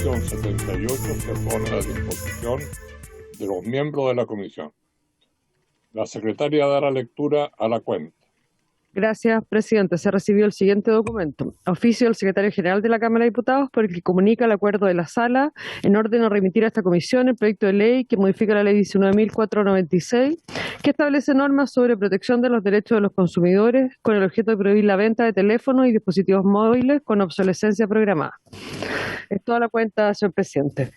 resolución 78 se pone a disposición de los miembros de la comisión. La secretaria dará lectura a la cuenta. Gracias, presidente. Se recibió el siguiente documento. Oficio del secretario general de la Cámara de Diputados por el que comunica el acuerdo de la Sala en orden a remitir a esta comisión el proyecto de ley que modifica la ley 19.496, que establece normas sobre protección de los derechos de los consumidores con el objeto de prohibir la venta de teléfonos y dispositivos móviles con obsolescencia programada. Es toda la cuenta, señor presidente.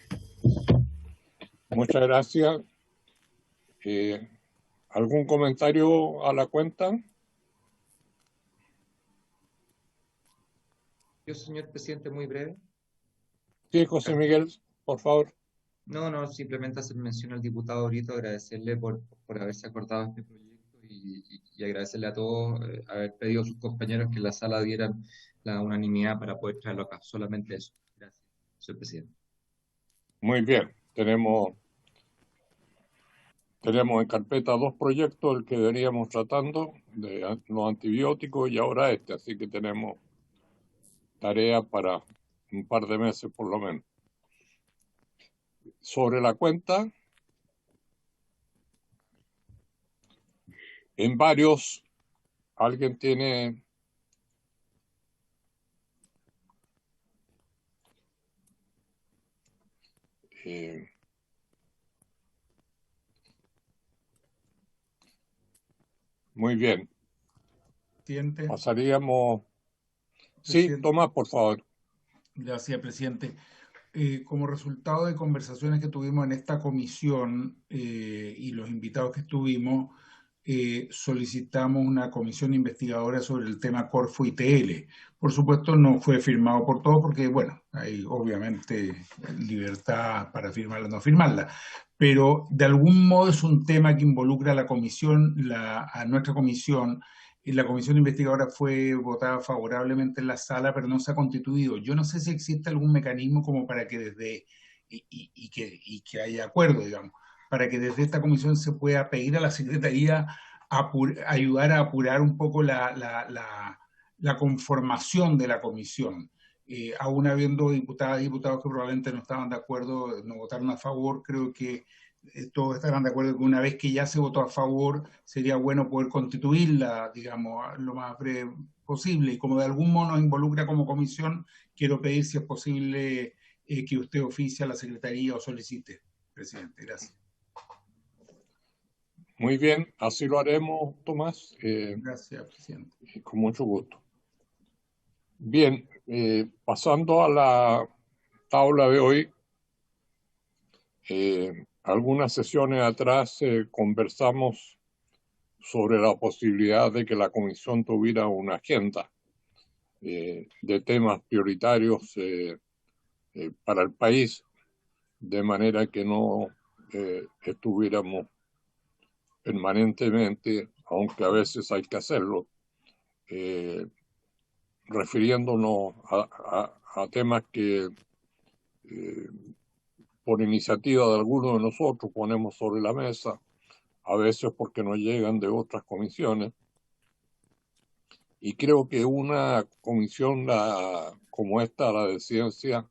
Muchas gracias. ¿Algún comentario a la cuenta? Yo, señor presidente, muy breve. Sí, José Miguel, por favor. No, simplemente hacer mención al diputado Brito, agradecerle por haberse acordado este proyecto y agradecerle a todos haber pedido a sus compañeros que la sala dieran la unanimidad para poder traerlo acá. Solamente eso. Gracias, señor presidente. Muy bien. Tenemos en carpeta 2 proyectos, el que veníamos tratando de los antibióticos y ahora este, así que tenemos tarea para un par de meses por lo menos. Sobre la cuenta, en varios, ¿alguien tiene? Muy bien. Presidente. Pasaríamos. Sí, Tomás, por favor. Gracias, presidente. Como resultado de conversaciones que tuvimos en esta comisión y los invitados que estuvimos, solicitamos una comisión investigadora sobre el tema Corfo ITL. Por supuesto, no fue firmado por todos porque, bueno, hay obviamente libertad para firmarla o no firmarla, pero de algún modo es un tema que involucra a la comisión, a nuestra comisión. Y la comisión investigadora fue votada favorablemente en la sala, pero no se ha constituido. Yo no sé si existe algún mecanismo como para que desde, que haya acuerdo, digamos, para que desde esta comisión se pueda pedir a la Secretaría ayudar a apurar un poco la conformación de la comisión. Aún habiendo diputadas y diputados que probablemente no estaban de acuerdo, no votaron a favor, creo que todos estarán de acuerdo que una vez que ya se votó a favor, sería bueno poder constituirla, digamos, lo más breve posible. Y como de algún modo nos involucra como comisión, quiero pedir si es posible que usted oficie a la Secretaría o solicite, presidente. Gracias. Muy bien, así lo haremos, Tomás. Gracias, presidente. Con mucho gusto. Bien, pasando a la tabla de hoy, algunas sesiones atrás conversamos sobre la posibilidad de que la comisión tuviera una agenda de temas prioritarios para el país, de manera que no estuviéramos permanentemente, aunque a veces hay que hacerlo, refiriéndonos a temas que por iniciativa de algunos de nosotros ponemos sobre la mesa, a veces porque nos llegan de otras comisiones. Y creo que una comisión como esta, la de ciencia,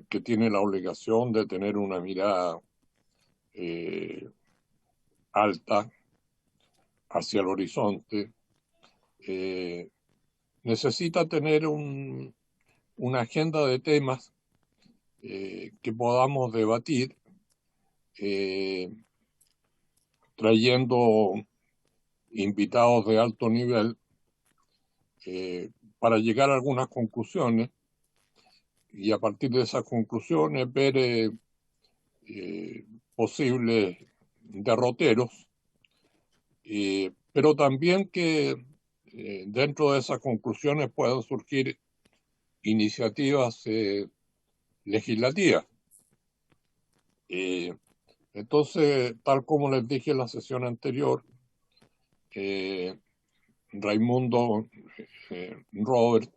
que tiene la obligación de tener una mirada alta hacia el horizonte, necesita tener una agenda de temas que podamos debatir, trayendo invitados de alto nivel para llegar a algunas conclusiones y a partir de esas conclusiones ver posibles derroteros, pero también que dentro de esas conclusiones puedan surgir iniciativas legislativas. Entonces, tal como les dije en la sesión anterior, Raimundo, Robert,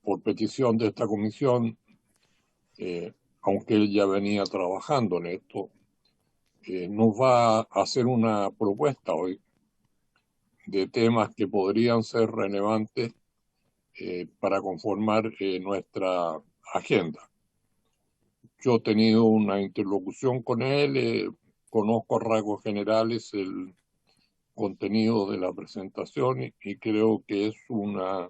por petición de esta comisión, aunque él ya venía trabajando en esto, nos va a hacer una propuesta hoy de temas que podrían ser relevantes para conformar nuestra agenda. Yo he tenido una interlocución con él, conozco a rasgos generales el contenido de la presentación y creo que es una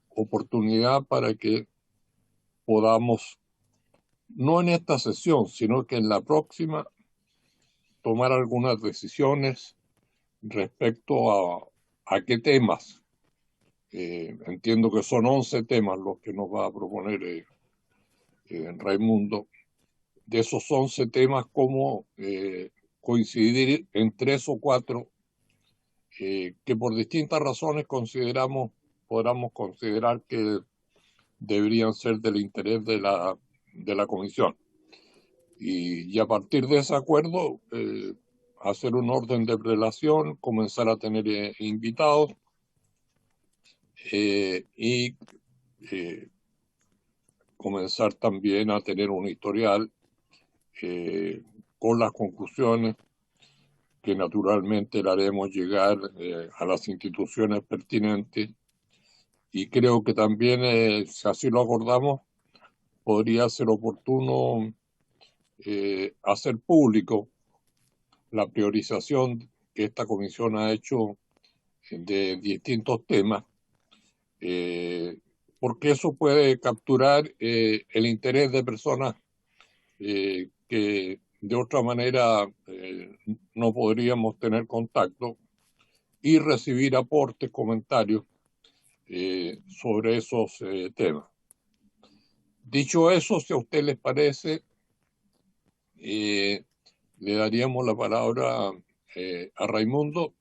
oportunidad para que podamos, no en esta sesión, sino que en la próxima, tomar algunas decisiones respecto a qué temas. Entiendo que son 11 temas los que nos va a proponer Raimundo. De esos 11 temas, cómo coincidir en 3 o 4 que por distintas razones podamos considerar que deberían ser del interés de la comisión. Y a partir de ese acuerdo, hacer un orden de prelación, comenzar a tener invitados y comenzar también a tener un historial con las conclusiones que naturalmente le haremos llegar a las instituciones pertinentes. Y creo que también, si así lo acordamos, podría ser oportuno hacer público la priorización que esta comisión ha hecho de distintos temas, porque eso puede capturar el interés de personas que de otra manera no podríamos tener contacto y recibir aportes, comentarios sobre esos temas. Dicho eso, si a usted les parece, le daríamos la palabra a Raimundo,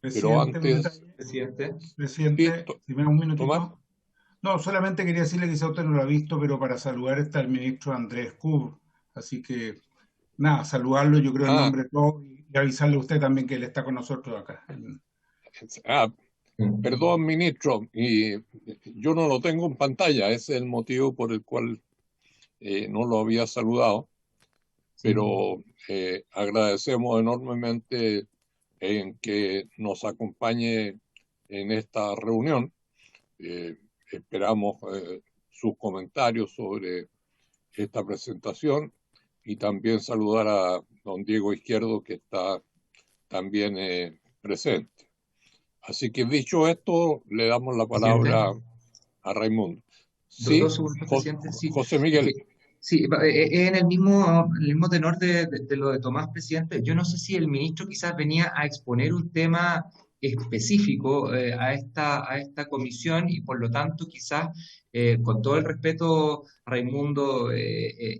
pero antes... Presidente, si me da un minutito. Tomás. No, solamente quería decirle que quizá usted no lo ha visto, pero para saludar está el ministro Andrés Kubr. Así que, nada, saludarlo yo creo en nombre de todos y avisarle a usted también que él está con nosotros acá. Perdón, ministro, y yo no lo tengo en pantalla, ese es el motivo por el cual no lo había saludado, pero agradecemos enormemente en que nos acompañe en esta reunión. Esperamos sus comentarios sobre esta presentación y también saludar a don Diego Izquierdo, que está también presente. Así que dicho esto, le damos la palabra a Raimundo. Sí, José Miguel. Sí, en el mismo tenor de lo de Tomás, presidente. Yo no sé si el ministro quizás venía a exponer un tema específico a esta comisión y por lo tanto quizás, con todo el respeto, Raimundo,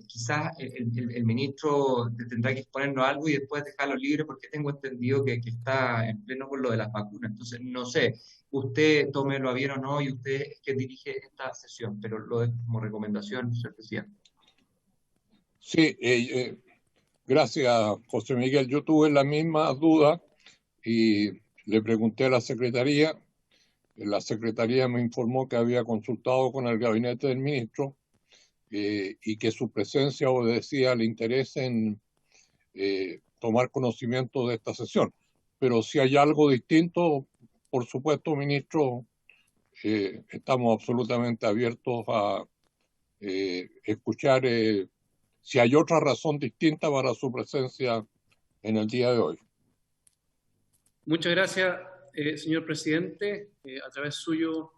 quizás el ministro tendrá que exponernos algo y después dejarlo libre porque tengo entendido que está en pleno con lo de las vacunas. Entonces, no sé, usted tómelo a bien o no y usted es quien dirige esta sesión, pero lo dejo como recomendación, señor presidente. Sí, gracias, José Miguel. Yo tuve la misma duda y le pregunté a la Secretaría. La Secretaría me informó que había consultado con el gabinete del ministro y que su presencia obedecía al interés en tomar conocimiento de esta sesión. Pero si hay algo distinto, por supuesto, ministro, estamos absolutamente abiertos a escuchar si hay otra razón distinta para su presencia en el día de hoy. Muchas gracias, señor presidente. A través suyo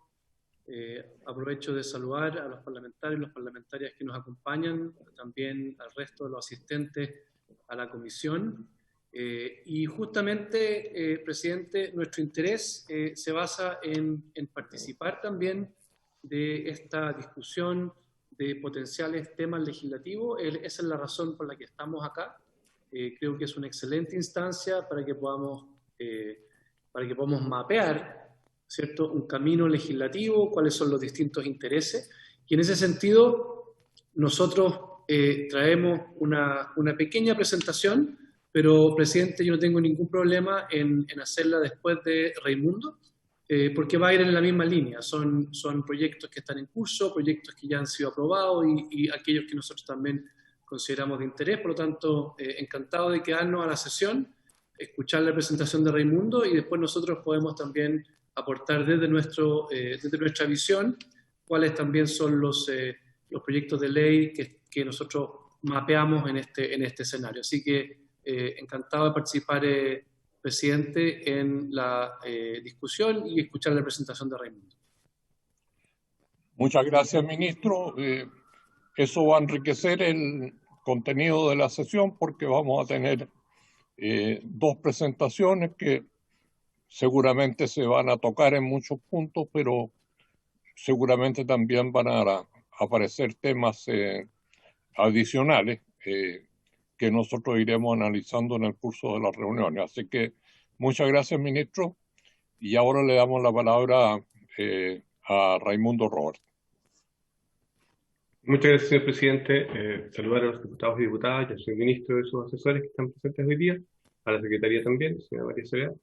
aprovecho de saludar a los parlamentarios y las parlamentarias que nos acompañan, también al resto de los asistentes a la comisión. Y justamente, presidente, nuestro interés se basa en participar también de esta discusión de potenciales temas legislativos. Esa es la razón por la que estamos acá. Creo que es una excelente instancia para que podamos mapear, ¿cierto?, un camino legislativo, cuáles son los distintos intereses. Y en ese sentido, nosotros traemos una pequeña presentación, pero, presidente, yo no tengo ningún problema en hacerla después de Raimundo, porque va a ir en la misma línea. Son proyectos que están en curso, proyectos que ya han sido aprobados y aquellos que nosotros también consideramos de interés. Por lo tanto, encantado de quedarnos a la sesión, escuchar la presentación de Raimundo y después nosotros podemos también aportar desde nuestra visión cuáles también son los proyectos de ley que nosotros mapeamos en este escenario. Así que encantado de participar, presidente, en la discusión y escuchar la presentación de Raimundo. Muchas gracias, ministro. Eso va a enriquecer el contenido de la sesión porque vamos a tener dos presentaciones que seguramente se van a tocar en muchos puntos, pero seguramente también van a aparecer temas adicionales que nosotros iremos analizando en el curso de las reuniones. Así que muchas gracias, ministro. Y ahora le damos la palabra a Raimundo Roberts. Muchas gracias, señor presidente. Saludar a los diputados y diputadas, y a su ministro y sus asesores que están presentes hoy día, a la secretaría también, señora María Soledad.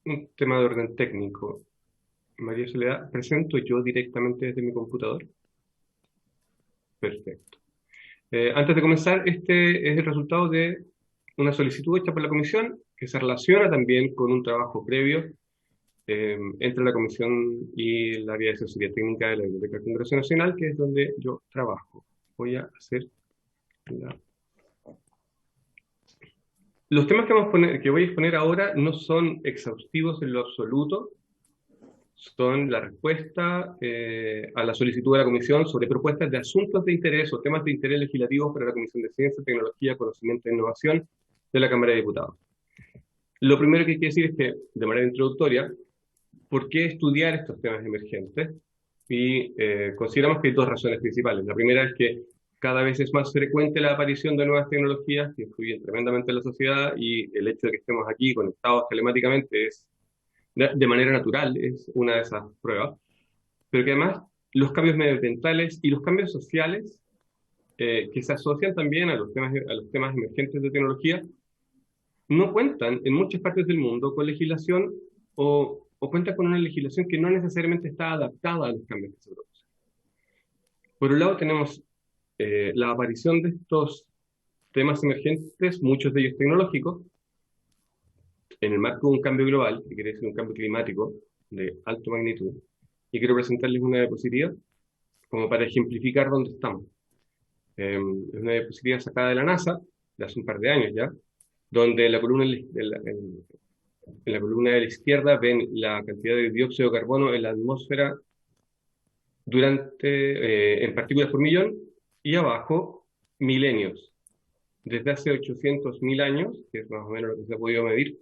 Un tema de orden técnico. María Soledad, ¿presento yo directamente desde mi computador? Perfecto. Antes de comenzar, este es el resultado de una solicitud hecha por la comisión que se relaciona también con un trabajo previo entre la comisión y el área de asesoría técnica de la Biblioteca del Congreso Nacional, que es donde yo trabajo. Voy a hacer Los temas que voy a exponer ahora no son exhaustivos en lo absoluto, son la respuesta a la solicitud de la Comisión sobre propuestas de asuntos de interés o temas de interés legislativos para la Comisión de Ciencia, Tecnología, Conocimiento e Innovación de la Cámara de Diputados. Lo primero que hay que decir es que, de manera introductoria, ¿por qué estudiar estos temas emergentes? Y consideramos que hay dos razones principales. La primera es que cada vez es más frecuente la aparición de nuevas tecnologías que influyen tremendamente en la sociedad, y el hecho de que estemos aquí conectados telemáticamente es de manera natural, es una de esas pruebas, pero que además los cambios medioambientales y los cambios sociales que se asocian también a los temas emergentes de tecnología no cuentan en muchas partes del mundo con legislación o cuentan con una legislación que no necesariamente está adaptada a los cambios que se producen. Por un lado tenemos la aparición de estos temas emergentes, muchos de ellos tecnológicos, en el marco de un cambio global, que quiere decir un cambio climático de alta magnitud, y quiero presentarles una diapositiva como para ejemplificar dónde estamos. Es una diapositiva sacada de la NASA, de hace un par de años ya, donde en la columna de la izquierda ven la cantidad de dióxido de carbono en la atmósfera en partículas por millón, y abajo, milenios. Desde hace 800.000 años, que es más o menos lo que se ha podido medir,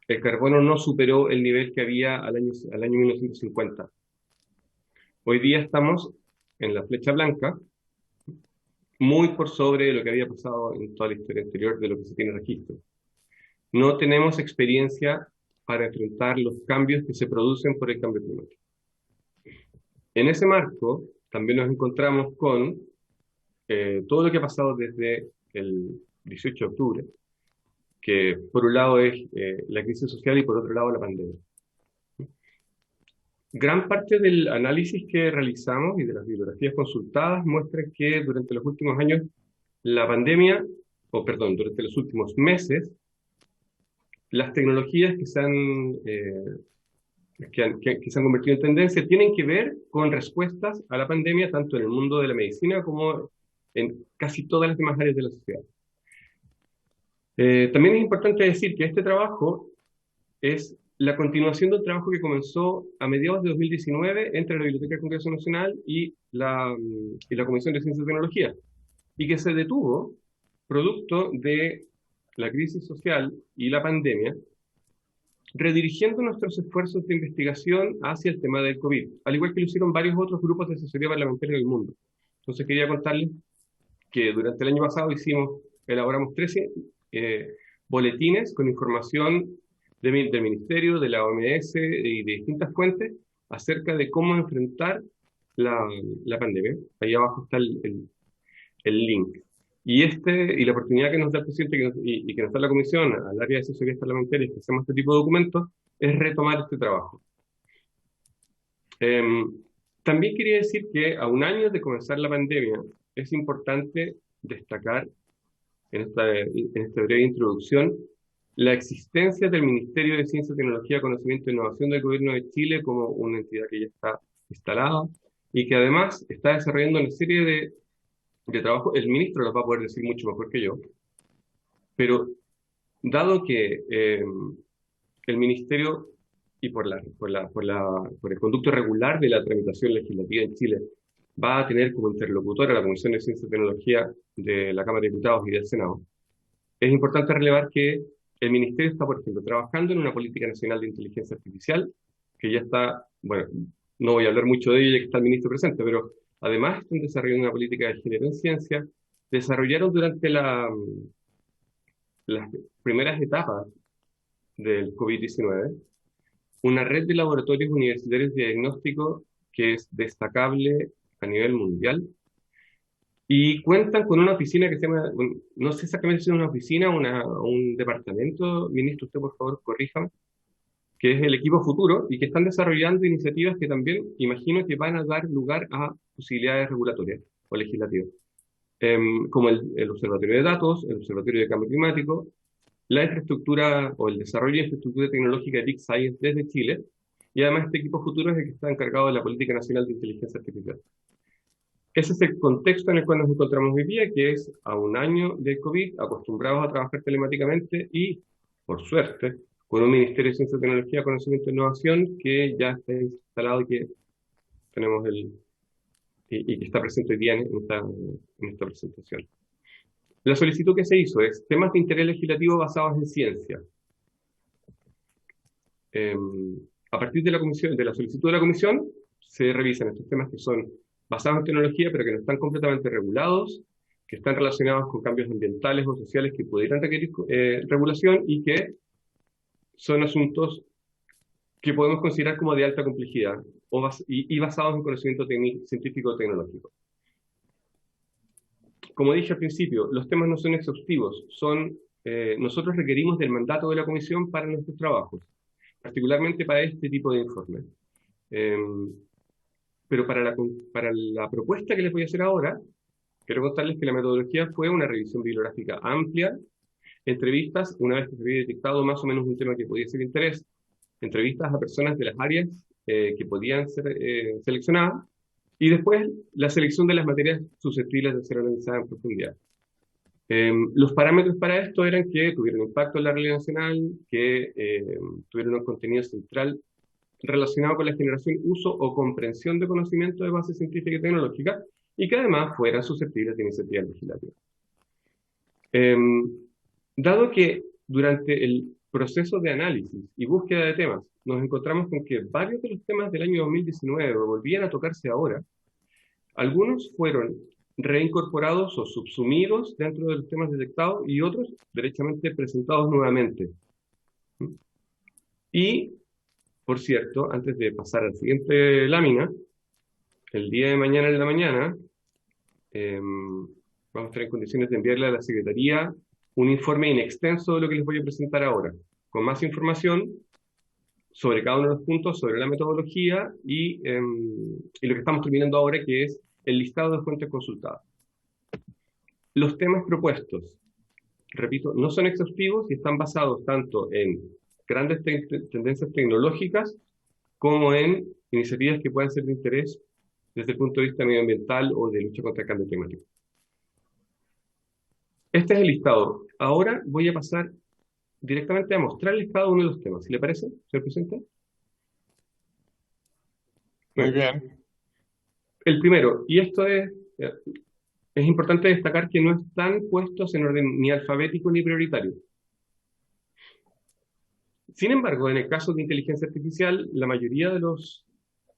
el carbono no superó el nivel que había al año 1950. Hoy día estamos en la flecha blanca, muy por sobre lo que había pasado en toda la historia anterior de lo que se tiene registro. No tenemos experiencia para enfrentar los cambios que se producen por el cambio climático. En ese marco, también nos encontramos con todo lo que ha pasado desde el 18 de octubre, que por un lado es la crisis social y por otro lado la pandemia. Gran parte del análisis que realizamos y de las bibliografías consultadas muestra que durante los últimos años la pandemia, durante los últimos meses, las tecnologías que se han convertido en tendencia tienen que ver con respuestas a la pandemia, tanto en el mundo de la medicina como en casi todas las demás áreas de la sociedad. También es importante decir que este trabajo es la continuación del trabajo que comenzó a mediados de 2019 entre la Biblioteca del Congreso Nacional y la Comisión de Ciencia y Tecnología, y que se detuvo producto de la crisis social y la pandemia, redirigiendo nuestros esfuerzos de investigación hacia el tema del COVID, al igual que lo hicieron varios otros grupos de asesoría parlamentaria del mundo. Entonces quería contarles que durante el año pasado elaboramos 13 boletines con información del Ministerio, de la OMS y de distintas fuentes acerca de cómo enfrentar la pandemia. Ahí abajo está el link. Y la oportunidad que nos da el presidente y que nos da la comisión al área de asesorías parlamentarias que hacemos este tipo de documentos es retomar este trabajo. También quería decir que a un año de comenzar la pandemia es importante destacar en esta breve introducción la existencia del Ministerio de Ciencia, Tecnología, Conocimiento e Innovación del Gobierno de Chile como una entidad que ya está instalada y que además está desarrollando una serie de trabajos. El ministro los va a poder decir mucho mejor que yo, pero dado que el ministerio, y por el conducto regular de la tramitación legislativa en Chile, va a tener como interlocutora la Comisión de Ciencia y Tecnología de la Cámara de Diputados y del Senado, es importante relevar que el ministerio está, por ejemplo, trabajando en una política nacional de inteligencia artificial, que ya está, bueno, no voy a hablar mucho de ella ya que está el ministro presente, pero además están desarrollando una política de género en ciencia. Desarrollaron durante las primeras etapas del COVID-19 una red de laboratorios universitarios de diagnóstico que es destacable a nivel mundial, y cuentan con una oficina que se llama, no sé exactamente si es una oficina o un departamento, ministro, usted por favor corríjame, que es el equipo futuro, y que están desarrollando iniciativas que también imagino que van a dar lugar a posibilidades regulatorias o legislativas, como el Observatorio de Datos, el Observatorio de Cambio Climático, la infraestructura o el desarrollo de infraestructura tecnológica de Big Science desde Chile, y además este equipo futuro es el que está encargado de la Política Nacional de Inteligencia Artificial. Ese es el contexto en el cual nos encontramos hoy día, que es a un año del COVID, acostumbrados a trabajar telemáticamente y, por suerte, con un Ministerio de Ciencia, Tecnología, Conocimiento e Innovación que ya está instalado y que tenemos y que está presente hoy día en esta presentación. La solicitud que se hizo es temas de interés legislativo basados en ciencia. A partir de la solicitud de la comisión, se revisan estos temas que son basados en tecnología, pero que no están completamente regulados, que están relacionados con cambios ambientales o sociales que pudieran requerir regulación y que son asuntos que podemos considerar como de alta complejidad y basados en conocimiento científico o tecnológico. Como dije al principio, los temas no son exhaustivos, nosotros requerimos del mandato de la comisión para nuestros trabajos, particularmente para este tipo de informes. Pero para la propuesta que les voy a hacer ahora, quiero contarles que la metodología fue una revisión bibliográfica amplia, entrevistas, una vez que se había detectado más o menos un tema que podía ser de interés, entrevistas a personas de las áreas que podían ser seleccionadas, y después la selección de las materias susceptibles de ser analizadas en profundidad. Los parámetros para esto eran que tuvieran impacto en la realidad nacional, que tuvieran un contenido central relacionado con la generación, uso o comprensión de conocimiento de base científica y tecnológica, y que además fueran susceptibles de iniciativas legislativas. Dado que durante el proceso de análisis y búsqueda de temas nos encontramos con que varios de los temas del año 2019 volvían a tocarse ahora, algunos fueron reincorporados o subsumidos dentro de los temas detectados y otros derechamente presentados nuevamente. Y, por cierto, antes de pasar a la siguiente lámina, el día de mañana en la mañana vamos a estar en condiciones de enviarle a la Secretaría un informe in extenso de lo que les voy a presentar ahora, con más información sobre cada uno de los puntos, sobre la metodología y lo que estamos terminando ahora, que es el listado de fuentes consultadas. Los temas propuestos, repito, no son exhaustivos y están basados tanto en grandes tendencias tecnológicas como en iniciativas que puedan ser de interés desde el punto de vista medioambiental o de lucha contra el cambio climático. Este es el listado. Ahora voy a pasar directamente a mostrarles cada uno de los temas. ¿Sí le parece, señor presidente? Muy bien. El primero, y esto es importante destacar que no están puestos en orden ni alfabético ni prioritario. Sin embargo, en el caso de inteligencia artificial, la mayoría de los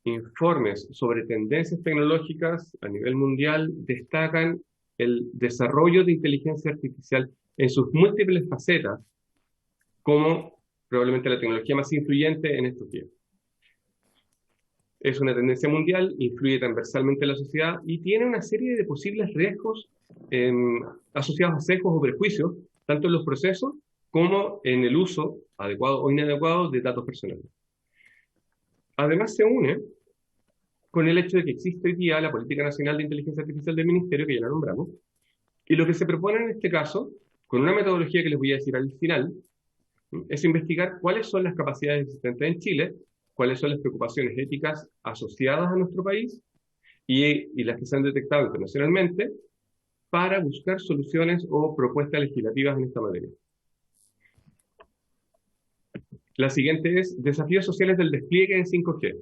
informes sobre tendencias tecnológicas a nivel mundial destacan el desarrollo de inteligencia artificial en sus múltiples facetas como probablemente la tecnología más influyente en estos días. Es una tendencia mundial, influye transversalmente en la sociedad y tiene una serie de posibles riesgos asociados a sesgos o prejuicios, tanto en los procesos como en el uso adecuado o inadecuado de datos personales. Además se une con el hecho de que existe hoy día la Política Nacional de Inteligencia Artificial del Ministerio, que ya la nombramos, y lo que se propone en este caso, con una metodología que les voy a decir al final, Es investigar cuáles son las capacidades existentes en Chile, cuáles son las preocupaciones éticas asociadas a nuestro país y las que se han detectado internacionalmente para buscar soluciones o propuestas legislativas en esta materia. La siguiente es desafíos sociales del despliegue en 5G.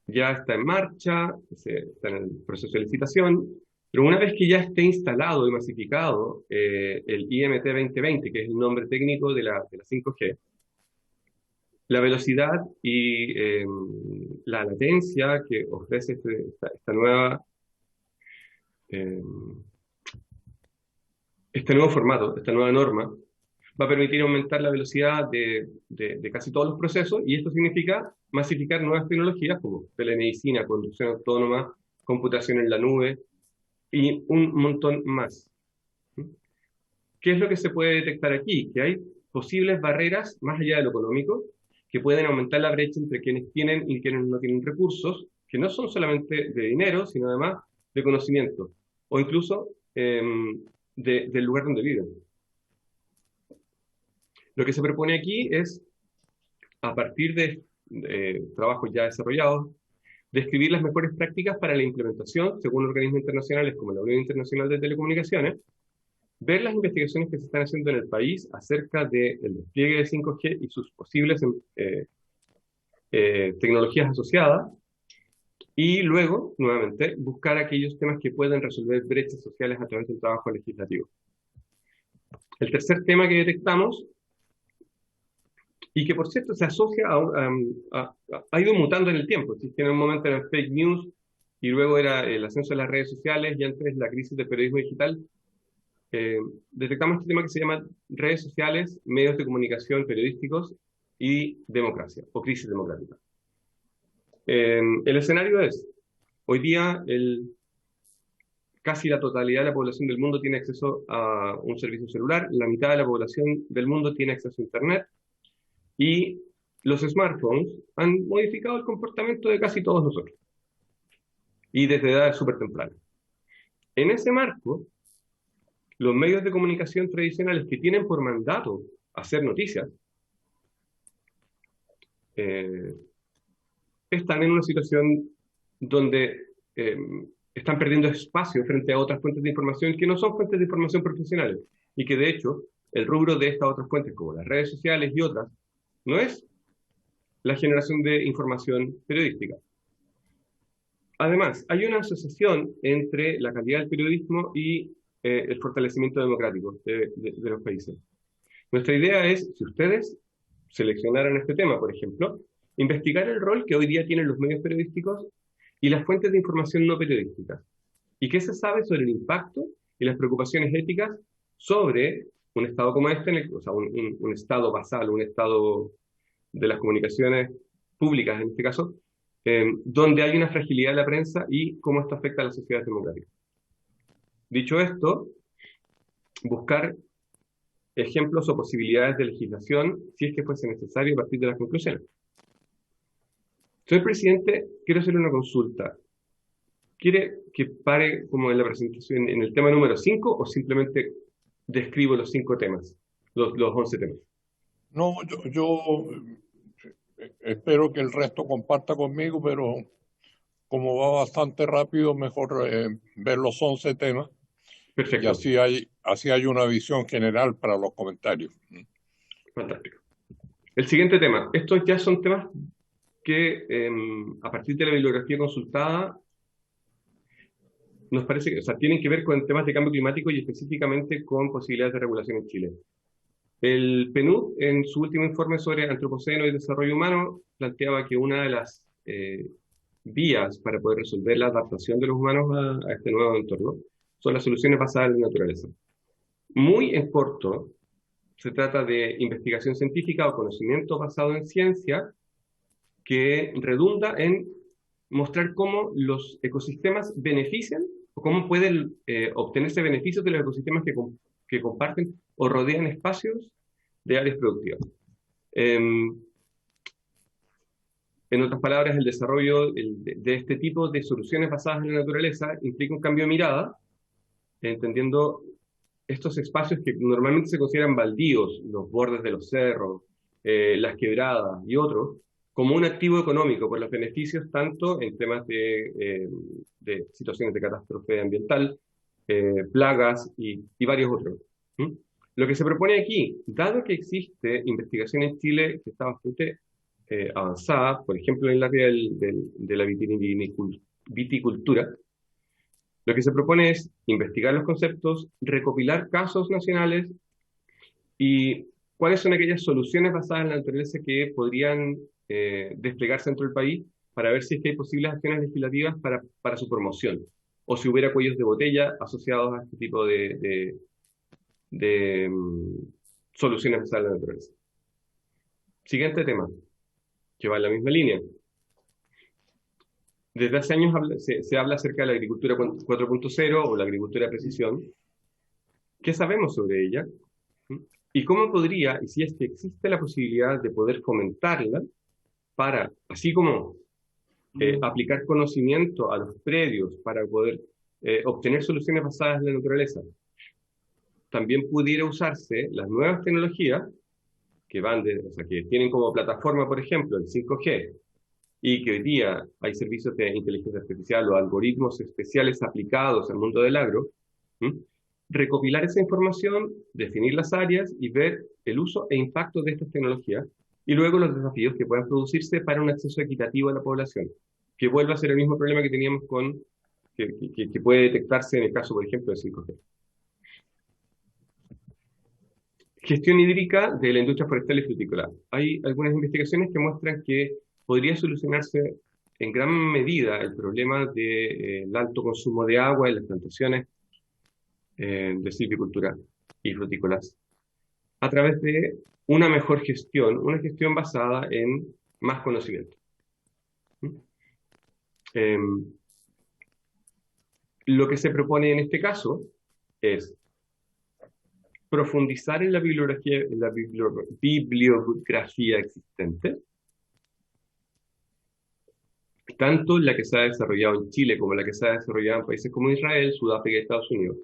Ya está en marcha, está en el proceso de licitación, pero una vez que ya esté instalado y masificado el IMT 2020, que es el nombre técnico de la 5G, la velocidad y la latencia que ofrece este nuevo formato, esta nueva norma, va a permitir aumentar la velocidad de casi todos los procesos, y esto significa masificar nuevas tecnologías como telemedicina, conducción autónoma, computación en la nube y un montón más. ¿Qué es lo que se puede detectar aquí? Que hay posibles barreras más allá de lo económico que pueden aumentar la brecha entre quienes tienen y quienes no tienen recursos, que no son solamente de dinero, sino además de conocimiento, o incluso del lugar donde viven. Lo que se propone aquí es, a partir de trabajos ya desarrollados, describir las mejores prácticas para la implementación, según organismos internacionales como la Unión Internacional de Telecomunicaciones, ver las investigaciones que se están haciendo en el país acerca del despliegue de 5G y sus posibles tecnologías asociadas, y luego, nuevamente, buscar aquellos temas que pueden resolver brechas sociales a través del trabajo legislativo. El tercer tema que detectamos, y que por cierto se asocia ha ido mutando en el tiempo. Existía en un momento era fake news, y luego era el ascenso de las redes sociales, y antes la crisis del periodismo digital. Detectamos este tema que se llama redes sociales, medios de comunicación periodísticos y democracia, o crisis democrática. El escenario es, hoy día casi la totalidad de la población del mundo tiene acceso a un servicio celular, la mitad de la población del mundo tiene acceso a Internet, y los smartphones han modificado el comportamiento de casi todos nosotros, y desde edades súper tempranas. En ese marco, los medios de comunicación tradicionales que tienen por mandato hacer noticias, están en una situación donde están perdiendo espacio frente a otras fuentes de información que no son fuentes de información profesionales, y que de hecho el rubro de estas otras fuentes, como las redes sociales y otras, no es la generación de información periodística. Además, hay una asociación entre la calidad del periodismo y el fortalecimiento democrático de los países. Nuestra idea es, si ustedes seleccionaran este tema, por ejemplo, investigar el rol que hoy día tienen los medios periodísticos y las fuentes de información no periodísticas, y qué se sabe sobre el impacto y las preocupaciones éticas sobre un Estado como este, o sea, un Estado basal, un Estado de las comunicaciones públicas en este caso, donde hay una fragilidad de la prensa y cómo esto afecta a la sociedad democrática. Dicho esto, buscar ejemplos o posibilidades de legislación si es que fuese necesario a partir de las conclusiones. Señor presidente, quiero hacerle una consulta. ¿Quiere que pare como en la presentación en el tema número 5 o simplemente describo los 5 temas, los 11 temas? No, yo espero que el resto comparta conmigo, pero como va bastante rápido, mejor ver los 11 temas. Perfecto. Y así hay una visión general para los comentarios. Fantástico. El siguiente tema. Estos ya son temas que a partir de la bibliografía consultada nos parece que, o sea, tienen que ver con temas de cambio climático y específicamente con posibilidades de regulación en Chile. El PNUD, en su último informe sobre antropoceno y desarrollo humano, planteaba que una de las vías para poder resolver la adaptación de los humanos a este nuevo entorno son las soluciones basadas en la naturaleza. Muy en corto, se trata de investigación científica o conocimiento basado en ciencia que redunda en mostrar cómo los ecosistemas benefician o cómo pueden obtenerse beneficios de los ecosistemas que comparten o rodean espacios de áreas productivas. En otras palabras, el desarrollo de este tipo de soluciones basadas en la naturaleza implica un cambio de mirada, entendiendo estos espacios que normalmente se consideran baldíos, los bordes de los cerros, las quebradas y otros, como un activo económico por los beneficios tanto en temas de situaciones de catástrofe ambiental, plagas y varios otros. ¿Mm? Lo que se propone aquí, dado que existe investigación en Chile que está bastante avanzada, por ejemplo en el área de la viticultura, lo que se propone es investigar los conceptos, recopilar casos nacionales y cuáles son aquellas soluciones basadas en la naturaleza que podrían desplegarse dentro del país para ver si es que hay posibles acciones legislativas para su promoción, o si hubiera cuellos de botella asociados a este tipo de soluciones basadas en la naturaleza. Siguiente tema, que va en la misma línea. Desde hace años se habla acerca de la agricultura 4.0 o la agricultura de precisión. ¿Qué sabemos sobre ella? ¿Y cómo podría, y si es que existe la posibilidad de poder fomentarla para, así como aplicar conocimiento a los predios para poder obtener soluciones basadas en la naturaleza, también pudiera usarse las nuevas tecnologías que o sea, que tienen como plataforma, por ejemplo, el 5G, y que hoy día hay servicios de inteligencia artificial o algoritmos especiales aplicados al mundo del agro, recopilar esa información, definir las áreas y ver el uso e impacto de estas tecnologías, y luego los desafíos que puedan producirse para un acceso equitativo a la población, que vuelva a ser el mismo problema que teníamos que puede detectarse en el caso, por ejemplo, del 5G. Gestión hídrica de la industria forestal y frutícola. Hay algunas investigaciones que muestran que podría solucionarse en gran medida el problema del alto consumo de agua en las plantaciones de silvicultura y frutícolas a través de una mejor gestión, una gestión basada en más conocimiento. Lo que se propone en este caso es profundizar en la bibliografía existente, tanto la que se ha desarrollado en Chile como la que se ha desarrollado en países como Israel, Sudáfrica y Estados Unidos,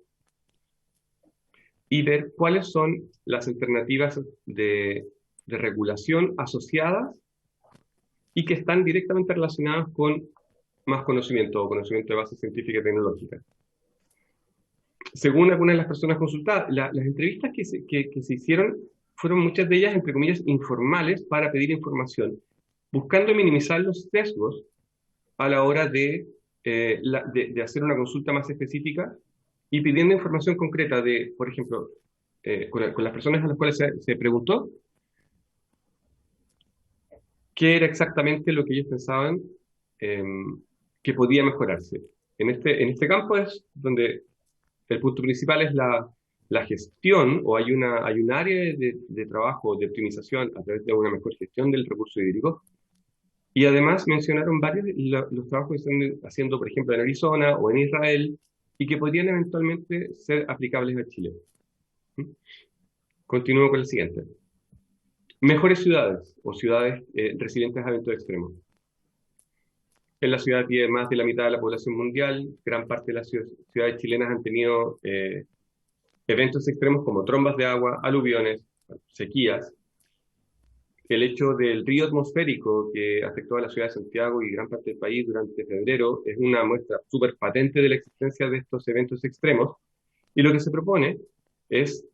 y ver cuáles son las alternativas de regulación asociadas y que están directamente relacionadas con más conocimiento o conocimiento de base científica y tecnológica. Según algunas de las personas consultadas, las entrevistas que se hicieron fueron muchas de ellas, entre comillas, informales para pedir información, buscando minimizar los sesgos a la hora de hacer una consulta más específica y pidiendo información concreta de, por ejemplo, con las personas a las cuales se preguntó qué era exactamente lo que ellos pensaban que podía mejorarse. En este campo es donde el punto principal es la gestión, o hay un área de trabajo, de optimización a través de una mejor gestión del recurso hídrico. Y además mencionaron varios los trabajos que están haciendo, por ejemplo, en Arizona o en Israel, y que podrían eventualmente ser aplicables a Chile. Continúo con el siguiente. Mejores ciudades, o ciudades resilientes a eventos extremos. En la ciudad tiene más de la mitad de la población mundial, gran parte de las ciudades chilenas han tenido eventos extremos como trombas de agua, aluviones, sequías. El hecho del río atmosférico que afectó a la ciudad de Santiago y gran parte del país durante febrero es una muestra súper patente de la existencia de estos eventos extremos. Y lo que se propone es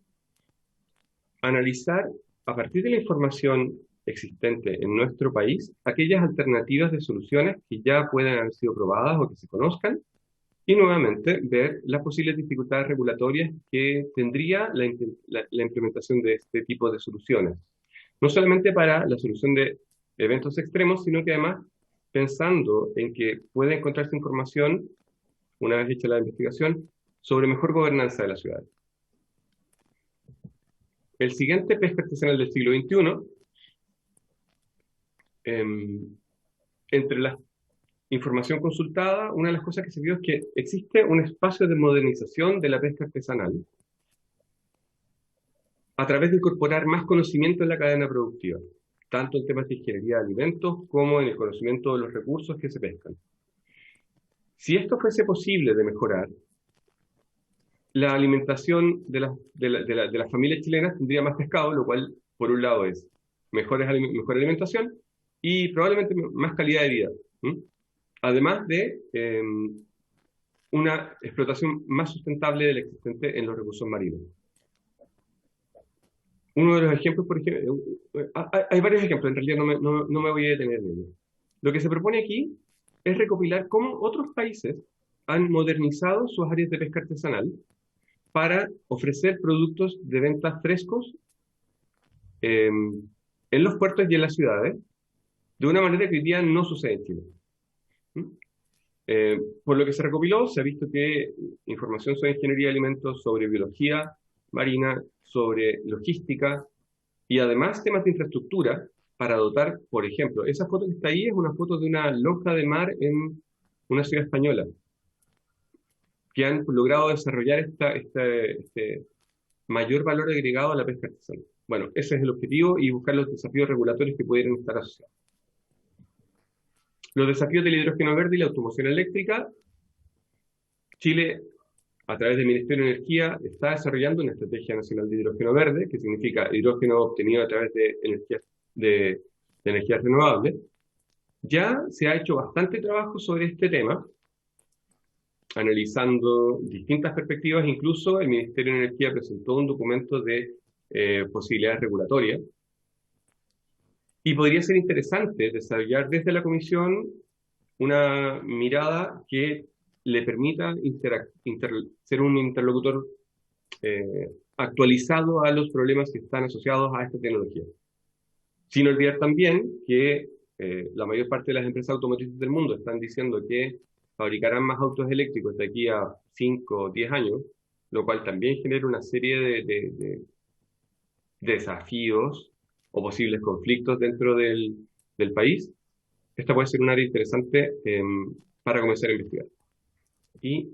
analizar, a partir de la información existente en nuestro país, aquellas alternativas de soluciones que ya puedan haber sido probadas o que se conozcan, y nuevamente ver las posibles dificultades regulatorias que tendría la implementación de este tipo de soluciones. No solamente para la solución de eventos extremos, sino que además pensando en que puede encontrarse información, una vez hecha la investigación, sobre mejor gobernanza de la ciudad. El siguiente, pesca artesanal del siglo XXI, entre la información consultada, una de las cosas que se vio es que existe un espacio de modernización de la pesca artesanal a través de incorporar más conocimiento en la cadena productiva, tanto en temas de ingeniería de alimentos como en el conocimiento de los recursos que se pescan. Si esto fuese posible de mejorar, la alimentación de las familias chilenas tendría más pescado, lo cual, por un lado, es mejor alimentación y probablemente más calidad de vida. Además de una explotación más sustentable de la existente en los recursos marinos. Uno de los ejemplos, por ejemplo, hay varios ejemplos, en realidad no me voy a detener en ellos. Lo que se propone aquí es recopilar cómo otros países han modernizado sus áreas de pesca artesanal para ofrecer productos de venta frescos en los puertos y en las ciudades, de una manera que hoy día no sucede en Chile. Por lo que se recopiló, se ha visto que información sobre ingeniería de alimentos, sobre biología marina, sobre logística y además temas de infraestructura para dotar, por ejemplo, esa foto que está ahí es una foto de una lonja de mar en una ciudad española, que han logrado desarrollar este mayor valor agregado a la pesca artesanal. Bueno, ese es el objetivo y buscar los desafíos regulatorios que pudieran estar asociados. Los desafíos del hidrógeno verde y la automoción eléctrica. Chile, a través del Ministerio de Energía, está desarrollando una estrategia nacional de hidrógeno verde, que significa hidrógeno obtenido a través de energías renovables. Ya se ha hecho bastante trabajo sobre este tema, analizando distintas perspectivas. Incluso el Ministerio de Energía presentó un documento de posibilidades regulatorias. Y podría ser interesante desarrollar desde la Comisión una mirada que le permita ser un interlocutor actualizado a los problemas que están asociados a esta tecnología. Sin olvidar también que la mayor parte de las empresas automotrices del mundo están diciendo que fabricarán más autos eléctricos de aquí a 5 o 10 años, lo cual también genera una serie de desafíos o posibles conflictos dentro del país. Esta puede ser un área interesante para comenzar a investigar. Y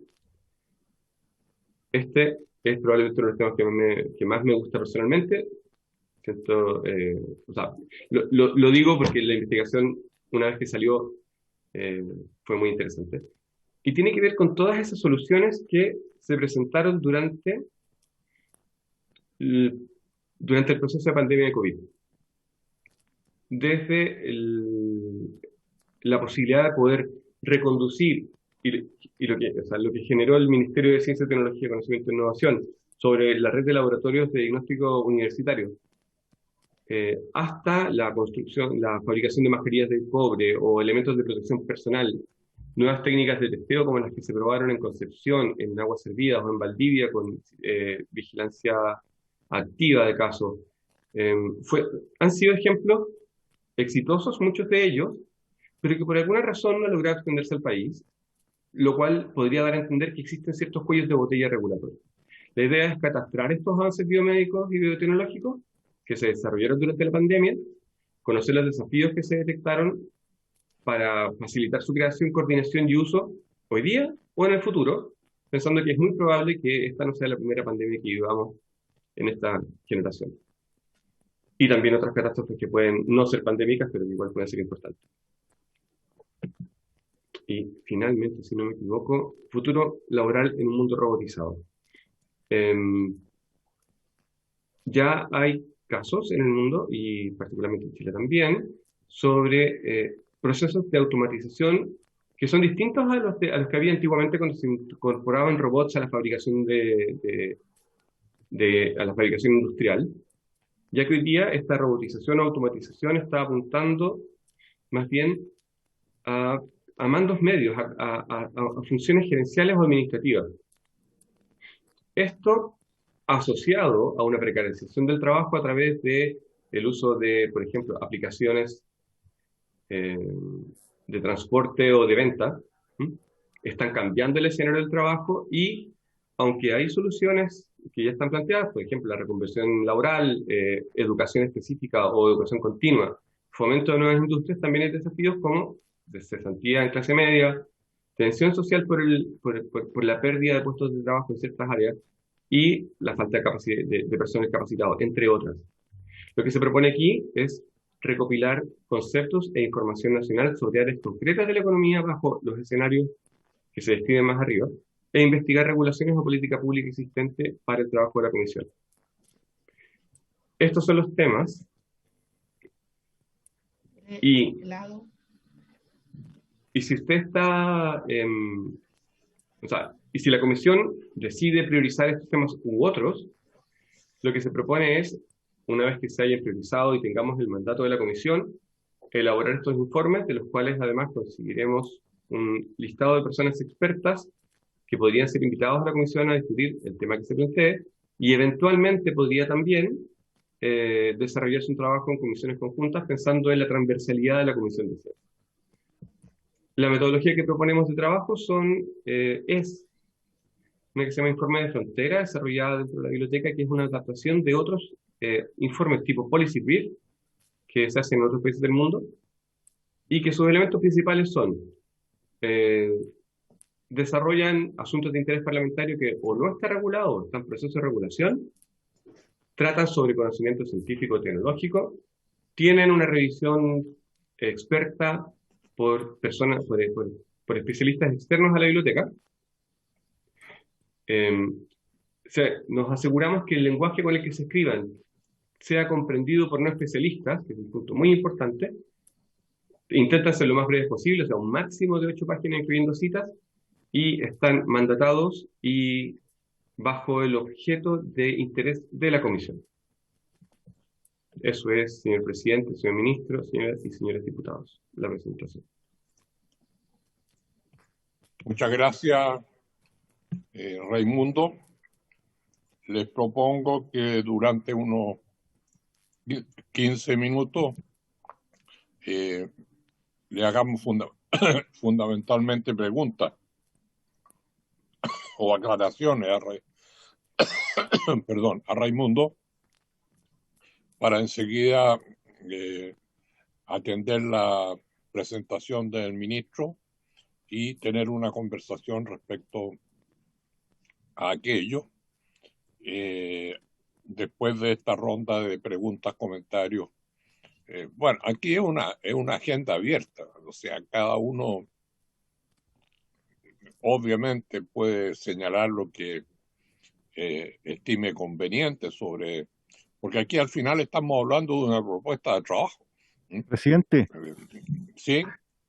este es probablemente uno de los temas que más me gusta personalmente. Siento, o sea, lo digo porque la investigación, una vez que salió, fue muy interesante. Y tiene que ver con todas esas soluciones que se presentaron durante el proceso de pandemia de COVID. Desde la posibilidad de poder reconducir y lo que generó el Ministerio de Ciencia, Tecnología, Conocimiento e Innovación sobre la red de laboratorios de diagnóstico universitario, hasta la construcción, la fabricación de mascarillas de cobre o elementos de protección personal, nuevas técnicas de testeo como las que se probaron en Concepción, en Aguas Servidas o en Valdivia con vigilancia activa de casos. Han sido ejemplos exitosos, muchos de ellos, pero que por alguna razón no han logrado extenderse al país, lo cual podría dar a entender que existen ciertos cuellos de botella regulatorios. La idea es catastrar estos avances biomédicos y biotecnológicos que se desarrollaron durante la pandemia, conocer los desafíos que se detectaron para facilitar su creación, coordinación y uso hoy día o en el futuro, pensando que es muy probable que esta no sea la primera pandemia que vivamos en esta generación. Y también otras catástrofes que pueden no ser pandémicas, pero que igual pueden ser importantes. Y finalmente, si no me equivoco, futuro laboral en un mundo robotizado. Ya hay casos en el mundo, y particularmente en Chile también, sobre procesos de automatización que son distintos a los que había antiguamente cuando se incorporaban robots a la fabricación a la fabricación industrial, ya que hoy día esta robotización o automatización está apuntando más bien a mandos medios, a funciones gerenciales o administrativas. Esto asociado a una precarización del trabajo a través del uso de, por ejemplo, aplicaciones de transporte o de venta, están cambiando el escenario del trabajo y, aunque hay soluciones que ya están planteadas, por ejemplo, la reconversión laboral, educación específica o educación continua, fomento de nuevas industrias, también hay desafíos como cesantía en clase media, tensión social por la pérdida de puestos de trabajo en ciertas áreas y la falta de personal capacitado, entre otras. Lo que se propone aquí es recopilar conceptos e información nacional sobre áreas concretas de la economía bajo los escenarios que se describen más arriba, e investigar regulaciones o política pública existente para el trabajo de la comisión. Estos son los temas. Y si usted está, o sea, y si la comisión decide priorizar estos temas u otros, lo que se propone es, una vez que se hayan priorizado y tengamos el mandato de la comisión, elaborar estos informes, de los cuales además conseguiremos un listado de personas expertas que podrían ser invitados a la comisión a discutir el tema que se plantee, y eventualmente podría también desarrollarse un trabajo en comisiones conjuntas pensando en la transversalidad de la comisión de ciencia. La metodología que proponemos de trabajo es una que se llama Informe de Frontera, desarrollada dentro de la biblioteca, que es una adaptación de otros informes tipo Policy Brief, que se hacen en otros países del mundo, y que sus elementos principales son, desarrollan asuntos de interés parlamentario que o no está regulado o está en proceso de regulación, tratan sobre conocimiento científico o tecnológico, tienen una revisión experta por personas, por especialistas externos a la biblioteca. Nos aseguramos que el lenguaje con el que se escriban sea comprendido por no especialistas, que es un punto muy importante. Intentan ser lo más breves posible, o sea, un máximo de 8 páginas incluyendo citas, y están mandatados y bajo el objeto de interés de la comisión. Eso es, señor presidente, señor ministro, señoras y señores diputados, la presentación. Muchas gracias, Raimundo. Les propongo que durante unos 15 minutos le hagamos fundamentalmente preguntas o aclaraciones a Raimundo, para enseguida atender la presentación del ministro y tener una conversación respecto a aquello. Después de esta ronda de preguntas, comentarios, bueno, aquí es una agenda abierta, o sea, cada uno obviamente puede señalar lo que estime conveniente sobre, porque aquí al final estamos hablando de una propuesta de trabajo. Presidente. Sí.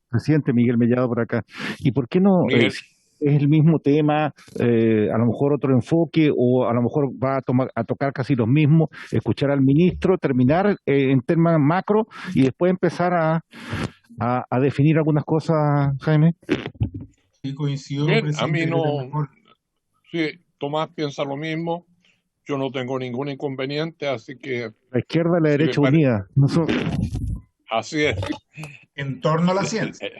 Presidente Miguel Mellado por acá. ¿Y por qué no es el mismo tema, a lo mejor otro enfoque, o a lo mejor va a tocar casi los mismos, escuchar al ministro, terminar en temas macro y después empezar a definir algunas cosas, Jaime? Sí, coincido. Bien, a mí no. Sí, Tomás piensa lo mismo. Yo no tengo ningún inconveniente, así que... La izquierda y la derecha unida. Nosotros. Así es. En torno a la ciencia.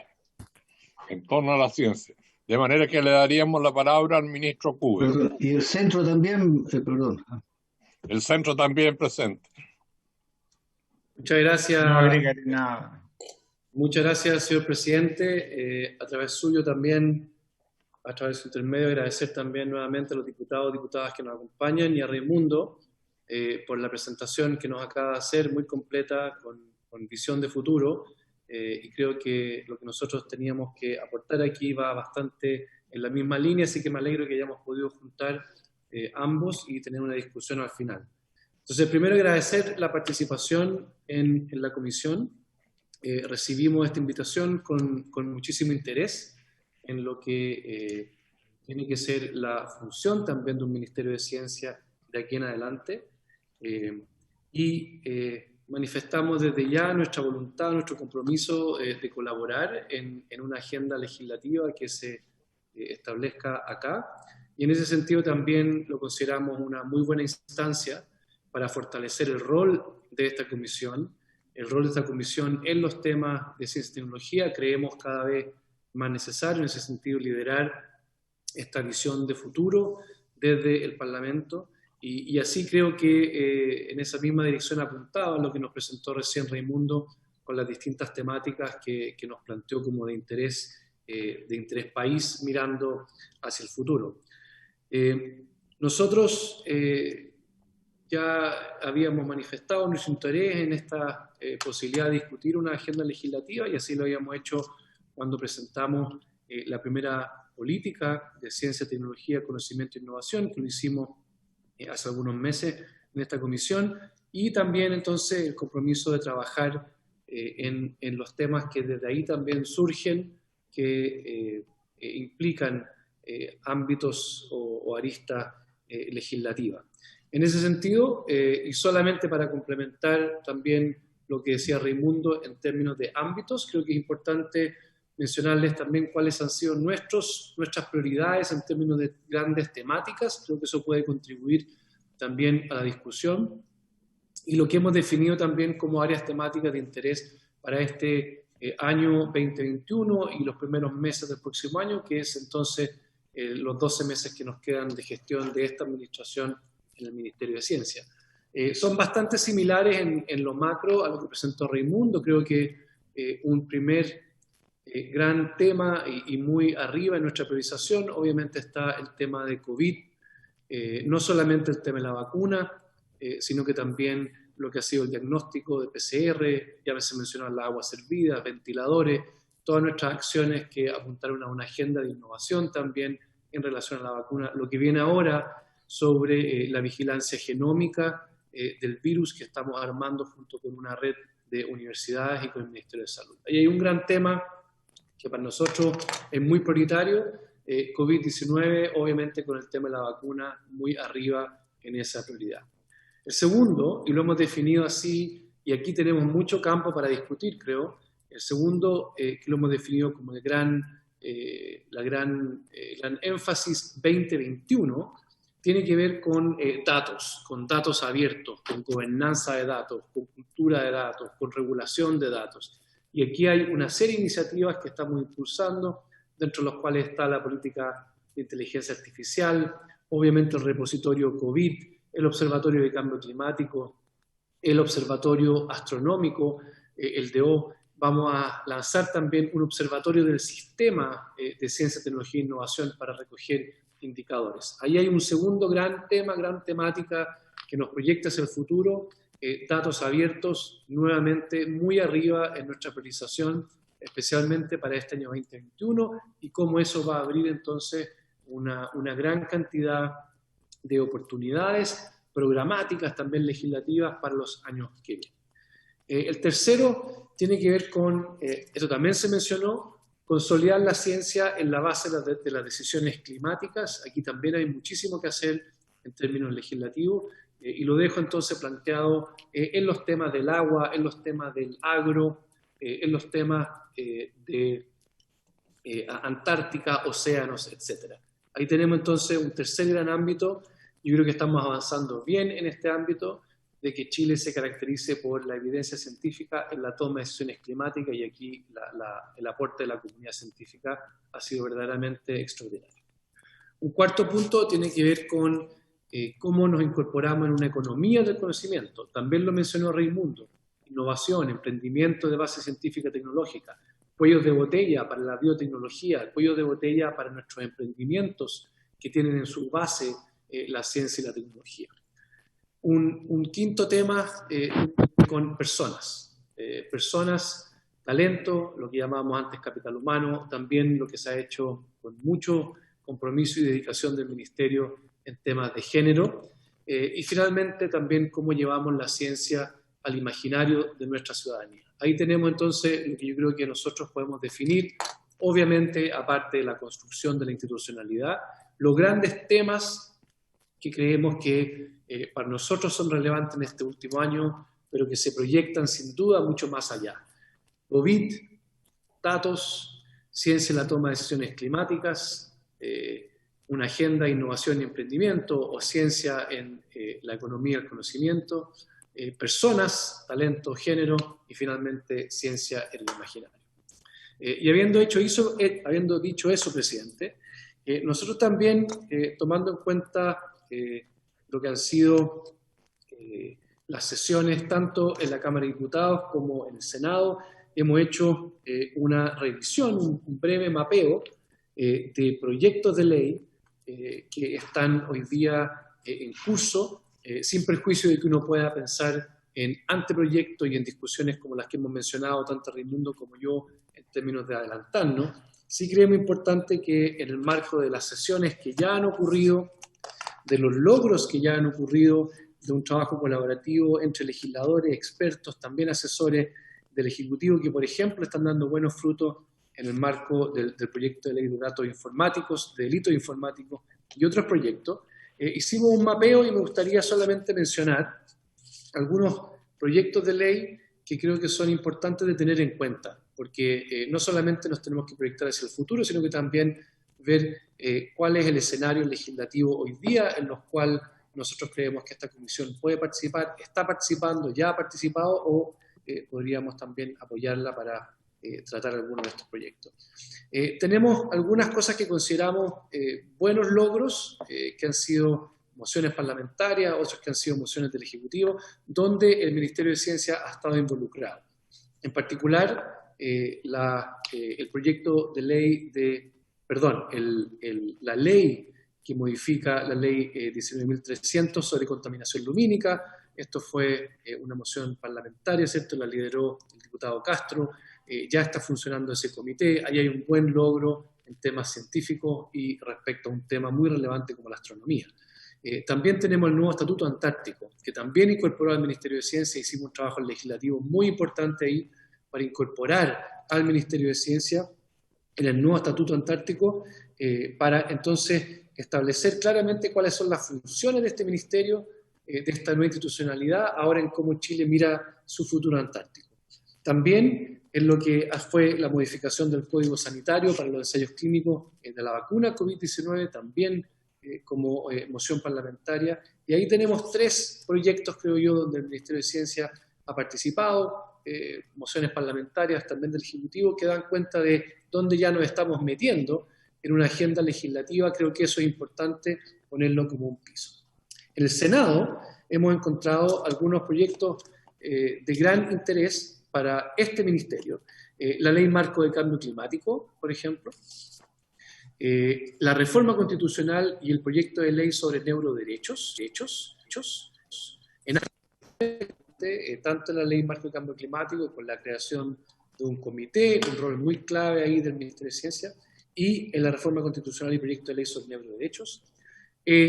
En torno a la ciencia. De manera que le daríamos la palabra al ministro Cube. Y el centro también, perdón. El centro también presente. Muchas gracias. No agregaré nada. Muchas gracias, señor presidente. A través suyo también, a través de su intermedio, agradecer también nuevamente a los diputados y diputadas que nos acompañan y a Raimundo por la presentación que nos acaba de hacer, muy completa, con visión de futuro. Y creo que lo que nosotros teníamos que aportar aquí va bastante en la misma línea, así que me alegro que hayamos podido juntar ambos y tener una discusión al final. Entonces, primero agradecer la participación en la comisión. Recibimos esta invitación con muchísimo interés en lo que tiene que ser la función también de un Ministerio de Ciencia de aquí en adelante. Manifestamos desde ya nuestra voluntad, nuestro compromiso de colaborar en una agenda legislativa que se establezca acá. Y en ese sentido también lo consideramos una muy buena instancia para fortalecer el rol de esta comisión, en los temas de ciencia y tecnología. Creemos cada vez más necesario en ese sentido liderar esta visión de futuro desde el Parlamento. Y así creo que en esa misma dirección apuntaba lo que nos presentó recién Raimundo con las distintas temáticas que nos planteó como de interés país mirando hacia el futuro. Nosotros ya habíamos manifestado nuestro interés en esta posibilidad de discutir una agenda legislativa y así lo habíamos hecho cuando presentamos la primera política de ciencia, tecnología, conocimiento e innovación, que lo hicimos hace algunos meses en esta comisión, y también entonces el compromiso de trabajar en los temas que desde ahí también surgen, que implican ámbitos o aristas legislativas. En ese sentido, y solamente para complementar también lo que decía Raimundo en términos de ámbitos, creo que es importante mencionarles también cuáles han sido nuestras prioridades en términos de grandes temáticas. Creo que eso puede contribuir también a la discusión. Y lo que hemos definido también como áreas temáticas de interés para este año 2021 y los primeros meses del próximo año, que es entonces los 12 meses que nos quedan de gestión de esta administración en el Ministerio de Ciencia. Son bastante similares en lo macro a lo que presentó Raimundo. Creo que un primer gran tema y muy arriba en nuestra priorización, obviamente está el tema de COVID, no solamente el tema de la vacuna, sino que también lo que ha sido el diagnóstico de PCR, ya se mencionó la agua servida, ventiladores, todas nuestras acciones que apuntaron a una agenda de innovación también en relación a la vacuna, lo que viene ahora sobre la vigilancia genómica del virus que estamos armando junto con una red de universidades y con el Ministerio de Salud. Ahí hay un gran tema que para nosotros es muy prioritario, COVID-19, obviamente con el tema de la vacuna muy arriba en esa prioridad. El segundo, y lo hemos definido así, y aquí tenemos mucho campo para discutir, creo, el segundo que lo hemos definido como el gran énfasis 2021, tiene que ver con datos abiertos, con gobernanza de datos, con cultura de datos, con regulación de datos. Y aquí hay una serie de iniciativas que estamos impulsando, dentro de las cuales está la política de inteligencia artificial, obviamente el repositorio COVID, el observatorio de cambio climático, el observatorio astronómico, el DO. Vamos a lanzar también un observatorio del sistema de ciencia, tecnología e innovación para recoger indicadores. Ahí hay un segundo gran tema, gran temática que nos proyecta hacia el futuro, datos abiertos, nuevamente muy arriba en nuestra priorización, especialmente para este año 2021, y cómo eso va a abrir entonces una gran cantidad de oportunidades programáticas, también legislativas para los años que vienen. El tercero tiene que ver con, esto también se mencionó, consolidar la ciencia en la base de las decisiones climáticas. Aquí también hay muchísimo que hacer en términos legislativos, y lo dejo entonces planteado en los temas del agua, en los temas del agro, en los temas de Antártica, océanos, etc. Ahí tenemos entonces un tercer gran ámbito. Yo creo que estamos avanzando bien en este ámbito, de que Chile se caracterice por la evidencia científica en la toma de decisiones climáticas, y aquí el aporte de la comunidad científica ha sido verdaderamente extraordinario. Un cuarto punto tiene que ver con cómo nos incorporamos en una economía del conocimiento. También lo mencionó Raimundo: innovación, emprendimiento de base científica y tecnológica, cuellos de botella para la biotecnología, cuellos de botella para nuestros emprendimientos que tienen en su base la ciencia y la tecnología. Un quinto tema con personas, talento, lo que llamábamos antes capital humano, también lo que se ha hecho con mucho compromiso y dedicación del Ministerio en temas de género, y finalmente también cómo llevamos la ciencia al imaginario de nuestra ciudadanía. Ahí tenemos entonces lo que yo creo que nosotros podemos definir, obviamente aparte de la construcción de la institucionalidad, los grandes temas que creemos que para nosotros son relevantes en este último año, pero que se proyectan sin duda mucho más allá. COVID, datos, ciencia en la toma de decisiones climáticas, una agenda de innovación y emprendimiento, o ciencia en la economía del conocimiento, personas, talento, género, y finalmente ciencia en el imaginario. Y habiendo dicho eso, presidente, nosotros también, tomando en cuenta lo que han sido las sesiones tanto en la Cámara de Diputados como en el Senado, hemos hecho una revisión, un breve mapeo de proyectos de ley que están hoy día en curso, sin perjuicio de que uno pueda pensar en anteproyectos y en discusiones como las que hemos mencionado tanto Raimundo como yo en términos de adelantarnos. Sí creemos importante que en el marco de las sesiones que ya han ocurrido, de los logros que ya han ocurrido, de un trabajo colaborativo entre legisladores, expertos, también asesores del Ejecutivo, que por ejemplo están dando buenos frutos en el marco del proyecto de ley de datos informáticos, de delitos informáticos y otros proyectos. Hicimos un mapeo y me gustaría solamente mencionar algunos proyectos de ley que creo que son importantes de tener en cuenta, porque no solamente nos tenemos que proyectar hacia el futuro, sino que también ver cuál es el escenario legislativo hoy día en los cuales nosotros creemos que esta comisión puede participar, está participando, ya ha participado o podríamos también apoyarla para tratar algunos de estos proyectos. Tenemos algunas cosas que consideramos buenos logros, que han sido mociones parlamentarias, otros que han sido mociones del Ejecutivo, donde el Ministerio de Ciencia ha estado involucrado. En particular, el proyecto de ley la ley que modifica la ley 19.300 sobre contaminación lumínica. Esto fue una moción parlamentaria, ¿cierto? La lideró el diputado Castro. Ya está funcionando ese comité. Ahí hay un buen logro en temas científicos y respecto a un tema muy relevante como la astronomía. También tenemos el nuevo Estatuto Antártico, que también incorporó al Ministerio de Ciencia. Hicimos un trabajo legislativo muy importante ahí para incorporar al Ministerio de Ciencia en el nuevo Estatuto Antártico, para entonces establecer claramente cuáles son las funciones de este ministerio, de esta nueva institucionalidad, ahora en cómo Chile mira su futuro antártico. También en lo que fue la modificación del Código Sanitario para los ensayos clínicos de la vacuna COVID-19, también como moción parlamentaria. Y ahí tenemos 3 proyectos, creo yo, donde el Ministerio de Ciencia ha participado, mociones parlamentarias también del Ejecutivo, que dan cuenta de dónde ya nos estamos metiendo en una agenda legislativa. Creo que eso es importante ponerlo como un piso. En el Senado hemos encontrado algunos proyectos de gran interés para este ministerio. La Ley Marco de Cambio Climático, por ejemplo, la reforma constitucional y el proyecto de ley sobre neuroderechos, tanto en la Ley Marco de Cambio Climático, con la creación de un comité, un rol muy clave ahí del Ministerio de Ciencia, y en la reforma constitucional y proyecto de ley sobre neuroderechos,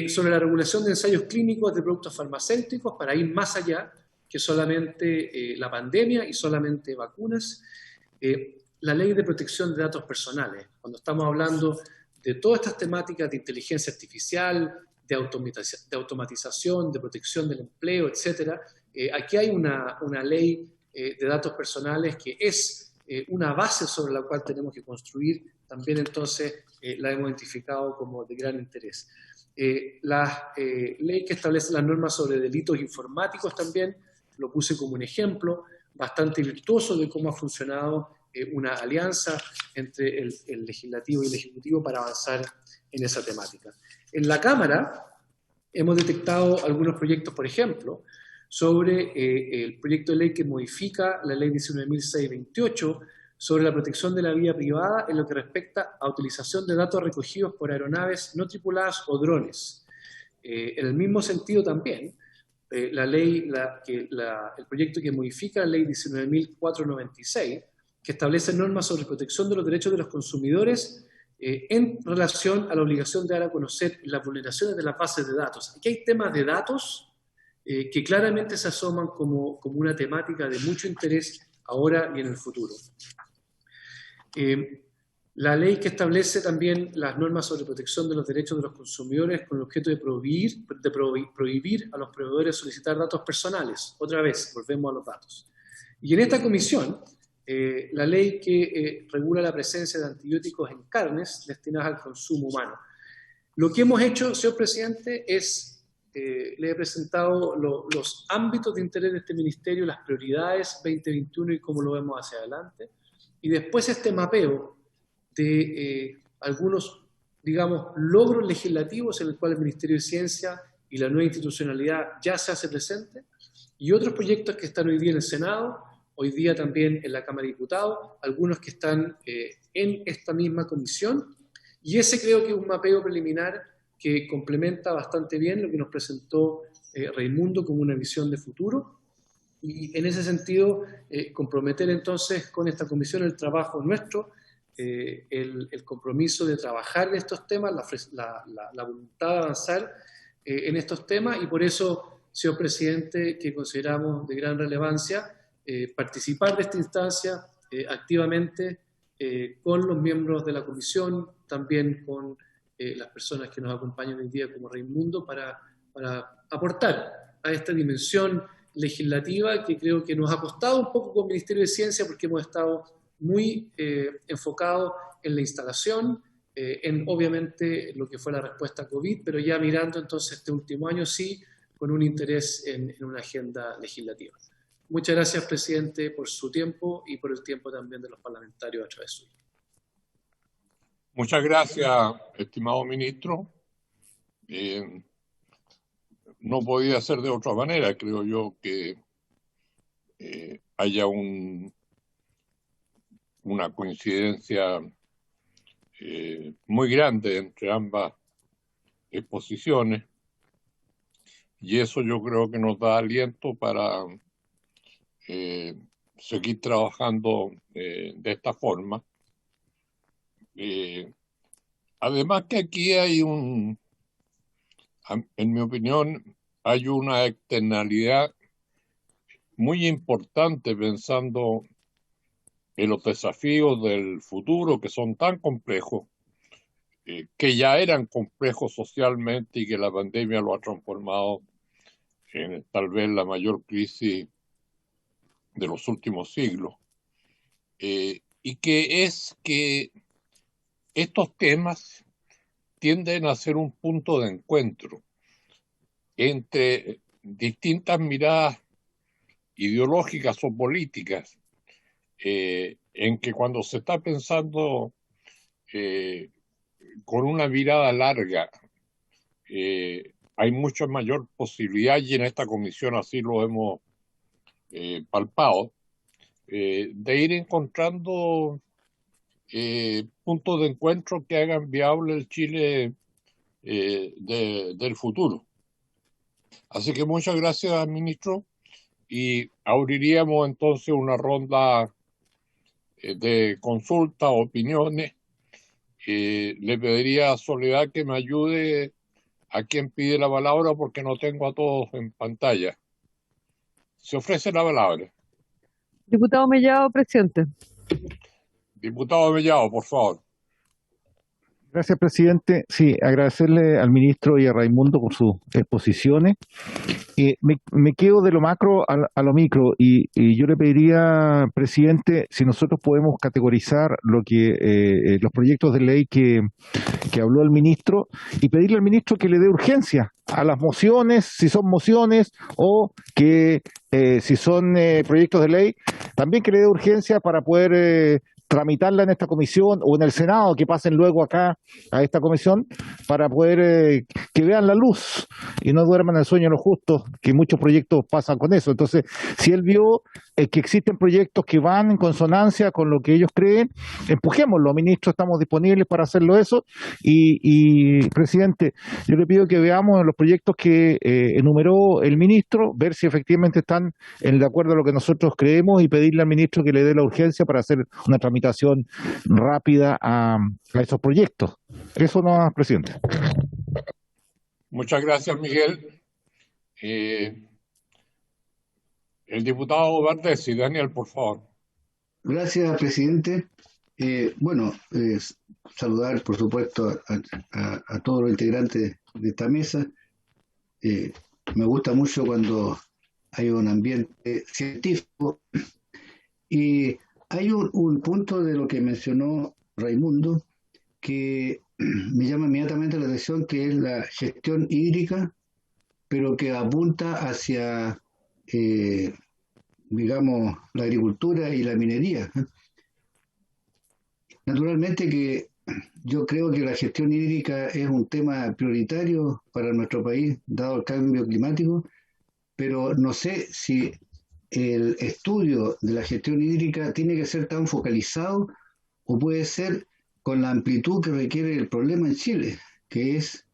sobre la regulación de ensayos clínicos de productos farmacéuticos para ir más allá que solamente la pandemia y solamente vacunas, la ley de protección de datos personales, cuando estamos hablando de todas estas temáticas de inteligencia artificial, de automatización, de protección del empleo, etc. Aquí hay una ley de datos personales que es una base sobre la cual tenemos que construir. También entonces la hemos identificado como de gran interés. La ley que establece las normas sobre delitos informáticos también lo puse como un ejemplo bastante virtuoso de cómo ha funcionado una alianza entre el legislativo y el ejecutivo para avanzar en esa temática. En la Cámara hemos detectado algunos proyectos, por ejemplo, sobre el proyecto de ley que modifica la ley 19.628 sobre la protección de la vida privada en lo que respecta a utilización de datos recogidos por aeronaves no tripuladas o drones. En el mismo sentido también, el proyecto que modifica la ley 19.496, que establece normas sobre protección de los derechos de los consumidores en relación a la obligación de dar a conocer las vulneraciones de las bases de datos. Aquí hay temas de datos que claramente se asoman como una temática de mucho interés ahora y en el futuro. La ley que establece también las normas sobre protección de los derechos de los consumidores con el objeto de prohibir a los proveedores solicitar datos personales. Otra vez, volvemos a los datos. Y en esta comisión, la ley que regula la presencia de antibióticos en carnes destinadas al consumo humano. Lo que hemos hecho, señor presidente, es, le he presentado los ámbitos de interés de este ministerio, las prioridades 2021 y cómo lo vemos hacia adelante. Y después este mapeo de algunos, digamos, logros legislativos en el cual el Ministerio de Ciencia y la nueva institucionalidad ya se hace presente, y otros proyectos que están hoy día en el Senado, hoy día también en la Cámara de Diputados, algunos que están en esta misma comisión, y ese creo que es un mapeo preliminar que complementa bastante bien lo que nos presentó Raimundo como una visión de futuro, y en ese sentido comprometer entonces con esta comisión el trabajo nuestro el compromiso de trabajar en estos temas, la voluntad de avanzar en estos temas, y por eso, señor presidente, que consideramos de gran relevancia participar de esta instancia activamente con los miembros de la comisión, también con las personas que nos acompañan hoy día como Raimundo, para aportar a esta dimensión legislativa que creo que nos ha costado un poco con el Ministerio de Ciencia, porque hemos estado muy enfocados en la instalación, en obviamente lo que fue la respuesta a COVID, pero ya mirando entonces este último año sí, con un interés en una agenda legislativa. Muchas gracias, presidente, por su tiempo y por el tiempo también de los parlamentarios a través suyo. Muchas gracias, estimado ministro. No podía ser de otra manera, creo yo, que haya una coincidencia muy grande entre ambas exposiciones, y eso yo creo que nos da aliento para seguir trabajando de esta forma. Además que aquí hay en mi opinión, hay una externalidad muy importante pensando en los desafíos del futuro, que son tan complejos, que ya eran complejos socialmente y que la pandemia lo ha transformado en tal vez la mayor crisis de los últimos siglos. Y que es que estos temas tienden a ser un punto de encuentro entre distintas miradas ideológicas o políticas, en que cuando se está pensando con una mirada larga, hay mucha mayor posibilidad, y en esta comisión así lo hemos palpado, de ir encontrando puntos de encuentro que hagan viable el Chile del futuro. Así que muchas gracias, ministro, y abriríamos entonces una ronda de consultas, opiniones. Le pediría a Soledad que me ayude a quien pide la palabra, porque no tengo a todos en pantalla. Se ofrece la palabra. Diputado Mellado, presidente. Diputado Mellado, por favor. Gracias, presidente. Sí, agradecerle al ministro y a Raimundo por sus exposiciones. Me quedo de lo macro a lo micro, y yo le pediría, presidente, si nosotros podemos categorizar los proyectos de ley que habló el ministro, y pedirle al ministro que le dé urgencia a las mociones, si son mociones, o que si son proyectos de ley, también que le dé urgencia para poder tramitarla en esta comisión o en el Senado, que pasen luego acá a esta comisión, para poder que vean la luz y no duerman el sueño los justos, que muchos proyectos pasan con eso. Entonces, si él vio que existen proyectos que van en consonancia con lo que ellos creen, empujémoslo, ministro, estamos disponibles para hacerlo eso. Y presidente, yo le pido que veamos los proyectos que enumeró el ministro, ver si efectivamente están de acuerdo a lo que nosotros creemos, y pedirle al ministro que le dé la urgencia para hacer una tramitación rápida a esos proyectos. Eso no, presidente. Muchas gracias, Miguel. El diputado Bardessi. Daniel, por favor. Gracias, presidente. Saludar, por supuesto, a todos los integrantes de esta mesa. Me gusta mucho cuando hay un ambiente científico, y hay un punto de lo que mencionó Raimundo que me llama inmediatamente la atención, que es la gestión hídrica, pero que apunta hacia, digamos, la agricultura y la minería. Naturalmente que yo creo que la gestión hídrica es un tema prioritario para nuestro país, dado el cambio climático, pero no sé si el estudio de la gestión hídrica tiene que ser tan focalizado, o puede ser con la amplitud que requiere el problema en Chile, que es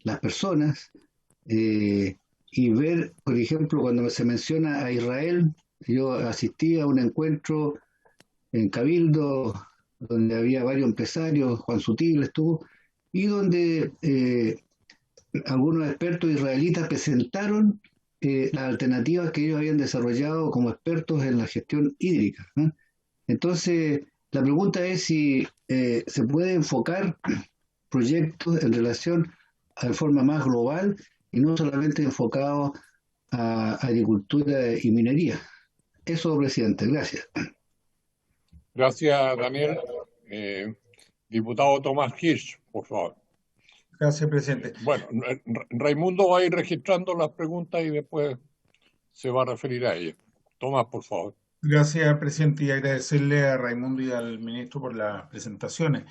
las personas, y ver, por ejemplo, cuando se menciona a Israel, yo asistí a un encuentro en Cabildo donde había varios empresarios, Juan Sutil estuvo, y donde algunos expertos israelitas presentaron las alternativas que ellos habían desarrollado como expertos en la gestión hídrica, ¿no? Entonces, la pregunta es si se puede enfocar proyectos en relación de forma más global y no solamente enfocado a agricultura y minería. Eso, presidente, gracias. Gracias, Daniel. Diputado Tomás Hirsch, por favor. Gracias, presidente. Bueno, Raimundo va a ir registrando las preguntas y después se va a referir a ellas. Tomás, por favor. Gracias, presidente, y agradecerle a Raimundo y al ministro por las presentaciones.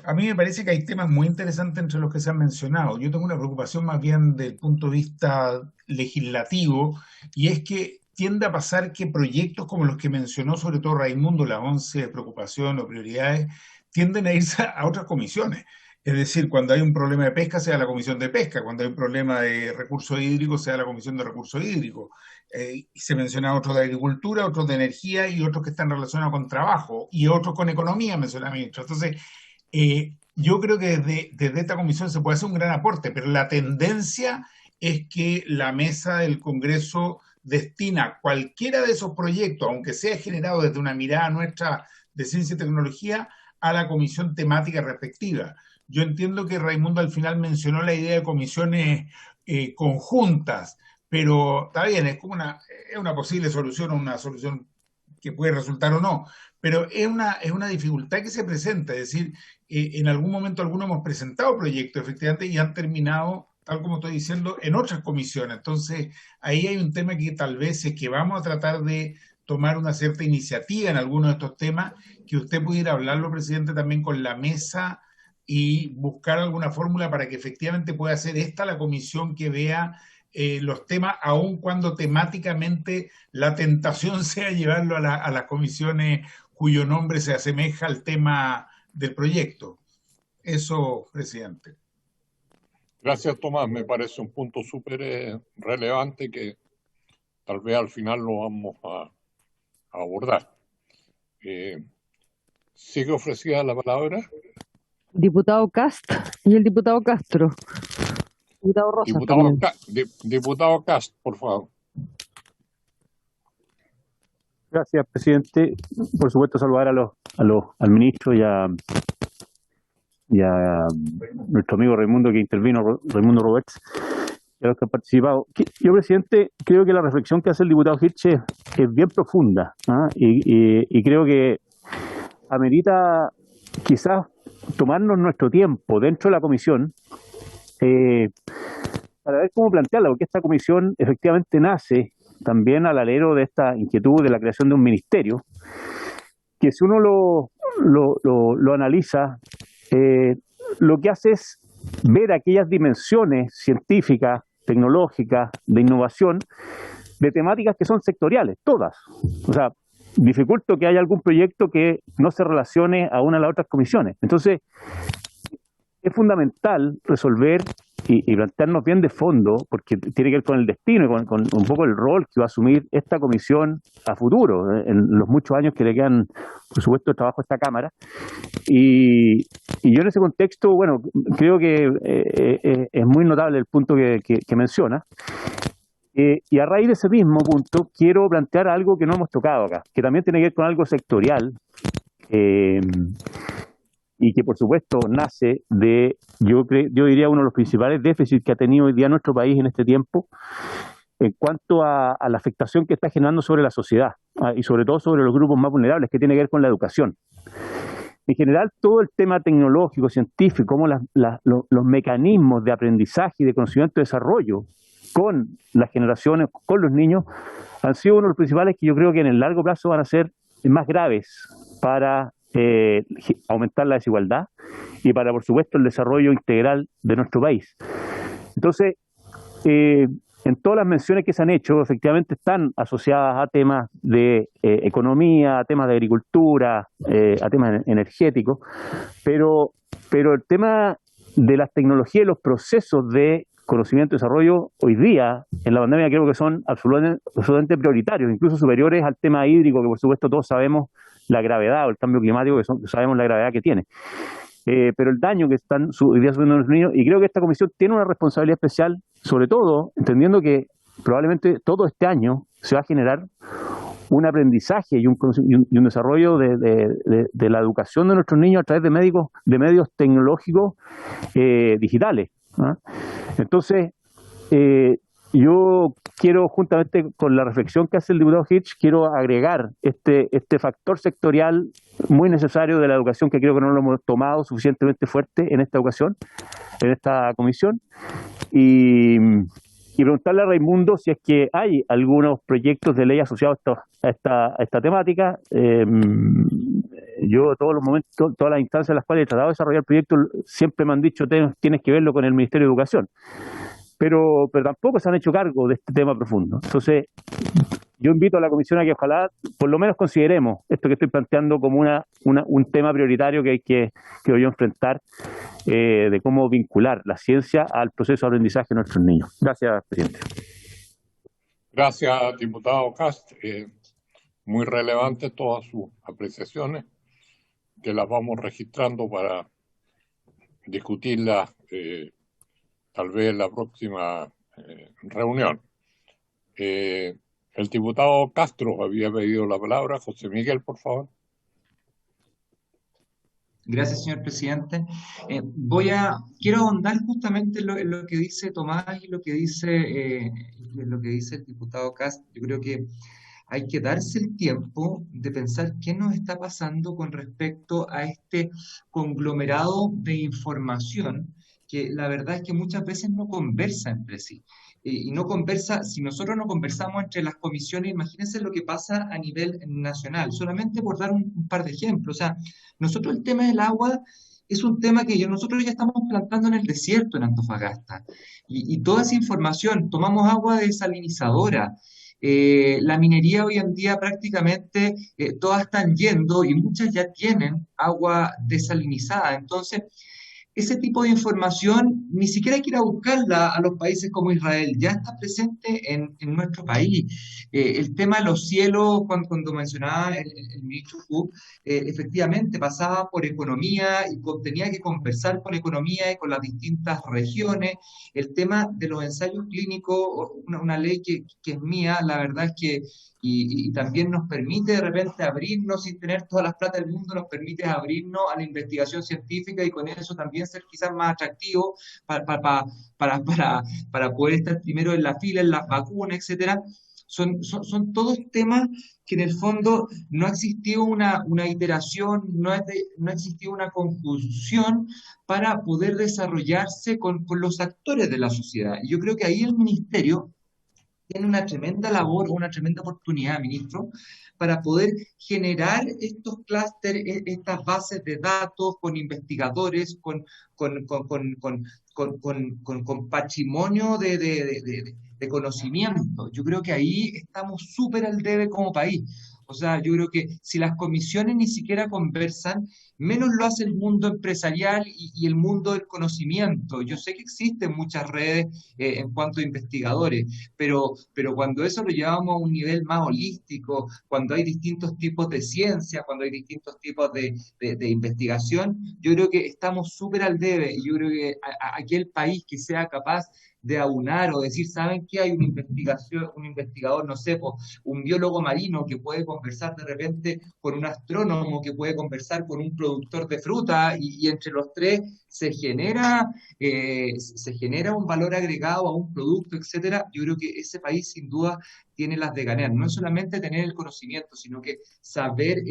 A mí me parece que hay temas muy interesantes entre los que se han mencionado. Yo tengo una preocupación más bien del punto de vista legislativo, y es que tiende a pasar que proyectos como los que mencionó sobre todo Raimundo, las 11 preocupaciones o prioridades, tienden a irse a otras comisiones. Es decir, cuando hay un problema de pesca, sea la comisión de pesca; cuando hay un problema de recursos hídricos, sea la comisión de recursos hídricos. Se menciona otros de agricultura, otros de energía y otros que están relacionados con trabajo y otros con economía, menciona el ministro. Entonces, yo creo que desde esta comisión se puede hacer un gran aporte, pero la tendencia es que la mesa del Congreso destina cualquiera de esos proyectos, aunque sea generado desde una mirada nuestra de ciencia y tecnología, a la comisión temática respectiva. Yo entiendo que Raimundo al final mencionó la idea de comisiones conjuntas, pero está bien, es una posible solución o una solución que puede resultar o no, pero es una dificultad que se presenta. Es decir, en algún momento algunos hemos presentado proyectos efectivamente y han terminado, tal como estoy diciendo, en otras comisiones. Entonces, ahí hay un tema que tal vez es que vamos a tratar de tomar una cierta iniciativa en algunos de estos temas, que usted pudiera hablarlo, presidente, también con la mesa y buscar alguna fórmula para que efectivamente pueda ser esta la comisión que vea los temas, aun cuando temáticamente la tentación sea llevarlo a las comisiones cuyo nombre se asemeja al tema del proyecto. Eso, presidente. Gracias, Tomás. Me parece un punto súper relevante que tal vez al final lo vamos a abordar. ¿Sigue ofrecida la palabra? Diputado Cast y el diputado Castro. Diputado Rosa. Diputado Cast, por favor. Gracias, presidente. Por supuesto, saludar al ministro y a nuestro amigo Raimundo que intervino, Raimundo Roberts, y a los que han participado. Yo, presidente, creo que la reflexión que hace el diputado Hirsch es bien profunda, ¿ah? Y creo que amerita quizás tomarnos nuestro tiempo dentro de la comisión para ver cómo plantearla, porque esta comisión efectivamente nace también al alero de esta inquietud de la creación de un ministerio, que si uno lo analiza, lo que hace es ver aquellas dimensiones científicas, tecnológicas, de innovación, de temáticas que son sectoriales, todas. O sea, dificulto que haya algún proyecto que no se relacione a una de las otras comisiones. Entonces, es fundamental resolver y plantearnos bien de fondo, porque tiene que ver con el destino y con un poco el rol que va a asumir esta comisión a futuro, en los muchos años que le quedan, por supuesto, de trabajo a esta Cámara. Y yo en ese contexto, bueno, creo que es muy notable el punto que menciona. Y a raíz de ese mismo punto, quiero plantear algo que no hemos tocado acá, que también tiene que ver con algo sectorial, y que por supuesto nace de, yo diría, uno de los principales déficits que ha tenido hoy día nuestro país en este tiempo, en cuanto a la afectación que está generando sobre la sociedad, y sobre todo sobre los grupos más vulnerables, que tiene que ver con la educación. En general, todo el tema tecnológico, científico, como los mecanismos de aprendizaje y de conocimiento y desarrollo con las generaciones, con los niños, han sido uno de los principales que yo creo que en el largo plazo van a ser más graves para aumentar la desigualdad y para, por supuesto, el desarrollo integral de nuestro país. Entonces, en todas las menciones que se han hecho, efectivamente están asociadas a temas de economía, a temas de agricultura, a temas energéticos, pero el tema de las tecnologías y los procesos de conocimiento y desarrollo hoy día en la pandemia creo que son absolutamente prioritarios, incluso superiores al tema hídrico, que por supuesto todos sabemos la gravedad o el cambio climático, que sabemos la gravedad que tiene. Pero el daño que están hoy día sufriendo los niños, y creo que esta comisión tiene una responsabilidad especial, sobre todo entendiendo que probablemente todo este año se va a generar un aprendizaje y un desarrollo de la educación de nuestros niños a través de medios tecnológicos digitales, ¿no? Entonces, yo quiero, juntamente con la reflexión que hace el diputado Hitch, quiero agregar este factor sectorial muy necesario de la educación, que creo que no lo hemos tomado suficientemente fuerte en esta ocasión, en esta comisión, y preguntarle a Raimundo si es que hay algunos proyectos de ley asociados a esta temática. Yo todos los momentos, todas las instancias en las cuales he tratado de desarrollar proyectos, siempre me han dicho tienes que verlo con el Ministerio de Educación. Pero tampoco se han hecho cargo de este tema profundo. Entonces, yo invito a la comisión a que ojalá por lo menos consideremos esto que estoy planteando como un tema prioritario que hay que hoy enfrentar, de cómo vincular la ciencia al proceso de aprendizaje de nuestros niños. Gracias, presidente. Gracias, diputado Cast. Muy relevantes todas sus apreciaciones, que las vamos registrando para discutirlas tal vez en la próxima reunión. El diputado Castro había pedido la palabra. José Miguel, por favor. Gracias, señor presidente. Quiero ahondar justamente en lo que dice Tomás y lo que dice el diputado Cast. Yo creo que hay que darse el tiempo de pensar qué nos está pasando con respecto a este conglomerado de información que la verdad es que muchas veces no conversa entre sí. Y no conversa, si nosotros no conversamos entre las comisiones, imagínense lo que pasa a nivel nacional, solamente por dar un par de ejemplos. O sea, nosotros el tema del agua es un tema que nosotros ya estamos plantando en el desierto en Antofagasta. Y toda esa información, tomamos agua desalinizadora. La minería hoy en día prácticamente todas están yendo y muchas ya tienen agua desalinizada. Entonces, ese tipo de información ni siquiera hay que ir a buscarla a los países como Israel, ya está presente en nuestro país. El tema de los cielos, cuando mencionaba el ministro Fu, efectivamente pasaba por economía y tenía que conversar con economía y con las distintas regiones. El tema de los ensayos clínicos, una ley que es mía, la verdad es que y también nos permite de repente abrirnos sin tener todas las plata del mundo, nos permite abrirnos a la investigación científica y con eso también ser quizás más atractivo para poder estar primero en la fila, en las vacunas, etcétera. Son todos temas que en el fondo no ha existido una iteración, no ha existido una conclusión para poder desarrollarse con los actores de la sociedad. Y yo creo que ahí el ministerio tiene una tremenda labor, una tremenda oportunidad, ministro, para poder generar estos clústeres, estas bases de datos con investigadores, con patrimonio de conocimiento. Yo creo que ahí estamos súper al debe como país. O sea, yo creo que si las comisiones ni siquiera conversan, menos lo hace el mundo empresarial y el mundo del conocimiento. Yo sé que existen muchas redes en cuanto a investigadores, pero cuando eso lo llevamos a un nivel más holístico, cuando hay distintos tipos de ciencia, cuando hay distintos tipos de investigación, yo creo que estamos súper al debe. Y yo creo que aquel país que sea capaz de aunar o decir, ¿saben qué? Hay un investigador, no sé, un biólogo marino que puede conversar de repente con un astrónomo, que puede conversar con un productor de fruta, y entre los tres se genera un valor agregado a un producto, etcétera. Yo creo que ese país sin duda tiene las de ganar, no es solamente tener el conocimiento, sino que saber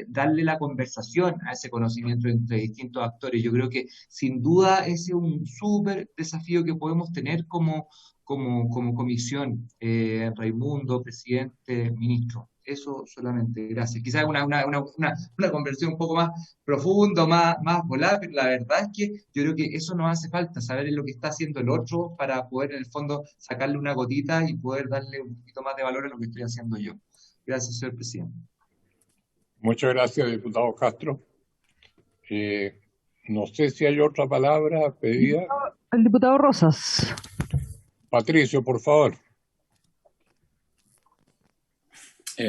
darle la conversación a ese conocimiento entre distintos actores. Yo creo que sin duda ese es un súper desafío que podemos tener como comisión, Raimundo, presidente, ministro. Eso solamente, gracias. Quizás una conversación un poco más profunda, más volada, pero la verdad es que yo creo que eso nos hace falta, saber lo que está haciendo el otro para poder en el fondo sacarle una gotita y poder darle un poquito más de valor a lo que estoy haciendo yo. Gracias, señor presidente. Muchas gracias, diputado Castro. No sé si hay otra palabra pedida. El diputado Rosas. Patricio, por favor.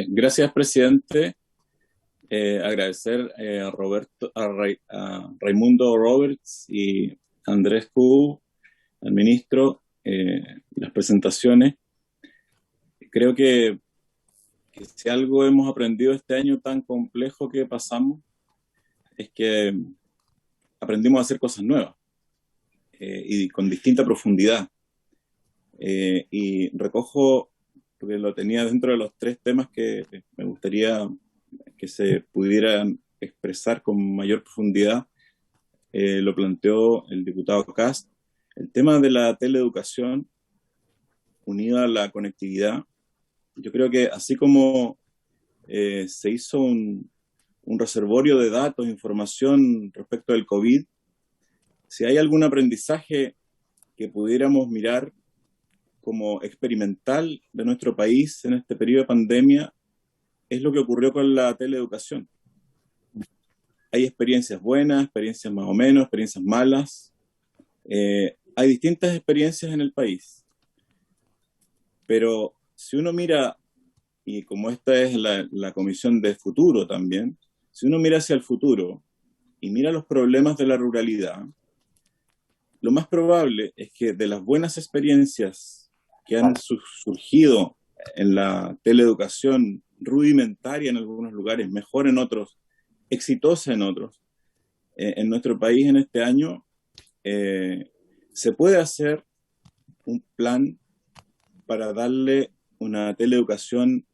Gracias, presidente. Agradecer a Raimundo Roberts y Andrés Cubo, al ministro, las presentaciones. Creo que si algo hemos aprendido este año tan complejo que pasamos, es que aprendimos a hacer cosas nuevas y con distinta profundidad. Y recojo, porque lo tenía dentro de los 3 temas que me gustaría que se pudieran expresar con mayor profundidad, lo planteó el diputado Kast, el tema de la teleeducación unida a la conectividad. Yo creo que así como se hizo un reservorio de datos, información respecto del COVID, si hay algún aprendizaje que pudiéramos mirar como experimental de nuestro país en este periodo de pandemia, es lo que ocurrió con la teleeducación. Hay experiencias buenas, experiencias más o menos, experiencias malas. Hay distintas experiencias en el país. Pero si uno mira, y como esta es la comisión de futuro también, si uno mira hacia el futuro y mira los problemas de la ruralidad, lo más probable es que de las buenas experiencias que han surgido en la teleeducación rudimentaria en algunos lugares, mejor en otros, exitosa en otros, en nuestro país en este año, se puede hacer un plan para darle una teleeducación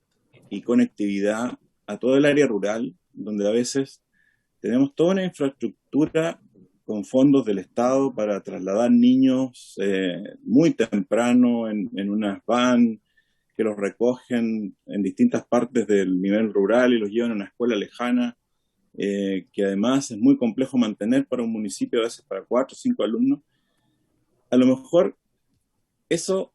y conectividad a todo el área rural, donde a veces tenemos toda una infraestructura con fondos del Estado para trasladar niños muy temprano en unas van que los recogen en distintas partes del nivel rural y los llevan a una escuela lejana, que además es muy complejo mantener para un municipio, a veces para 4 o 5 alumnos. A lo mejor eso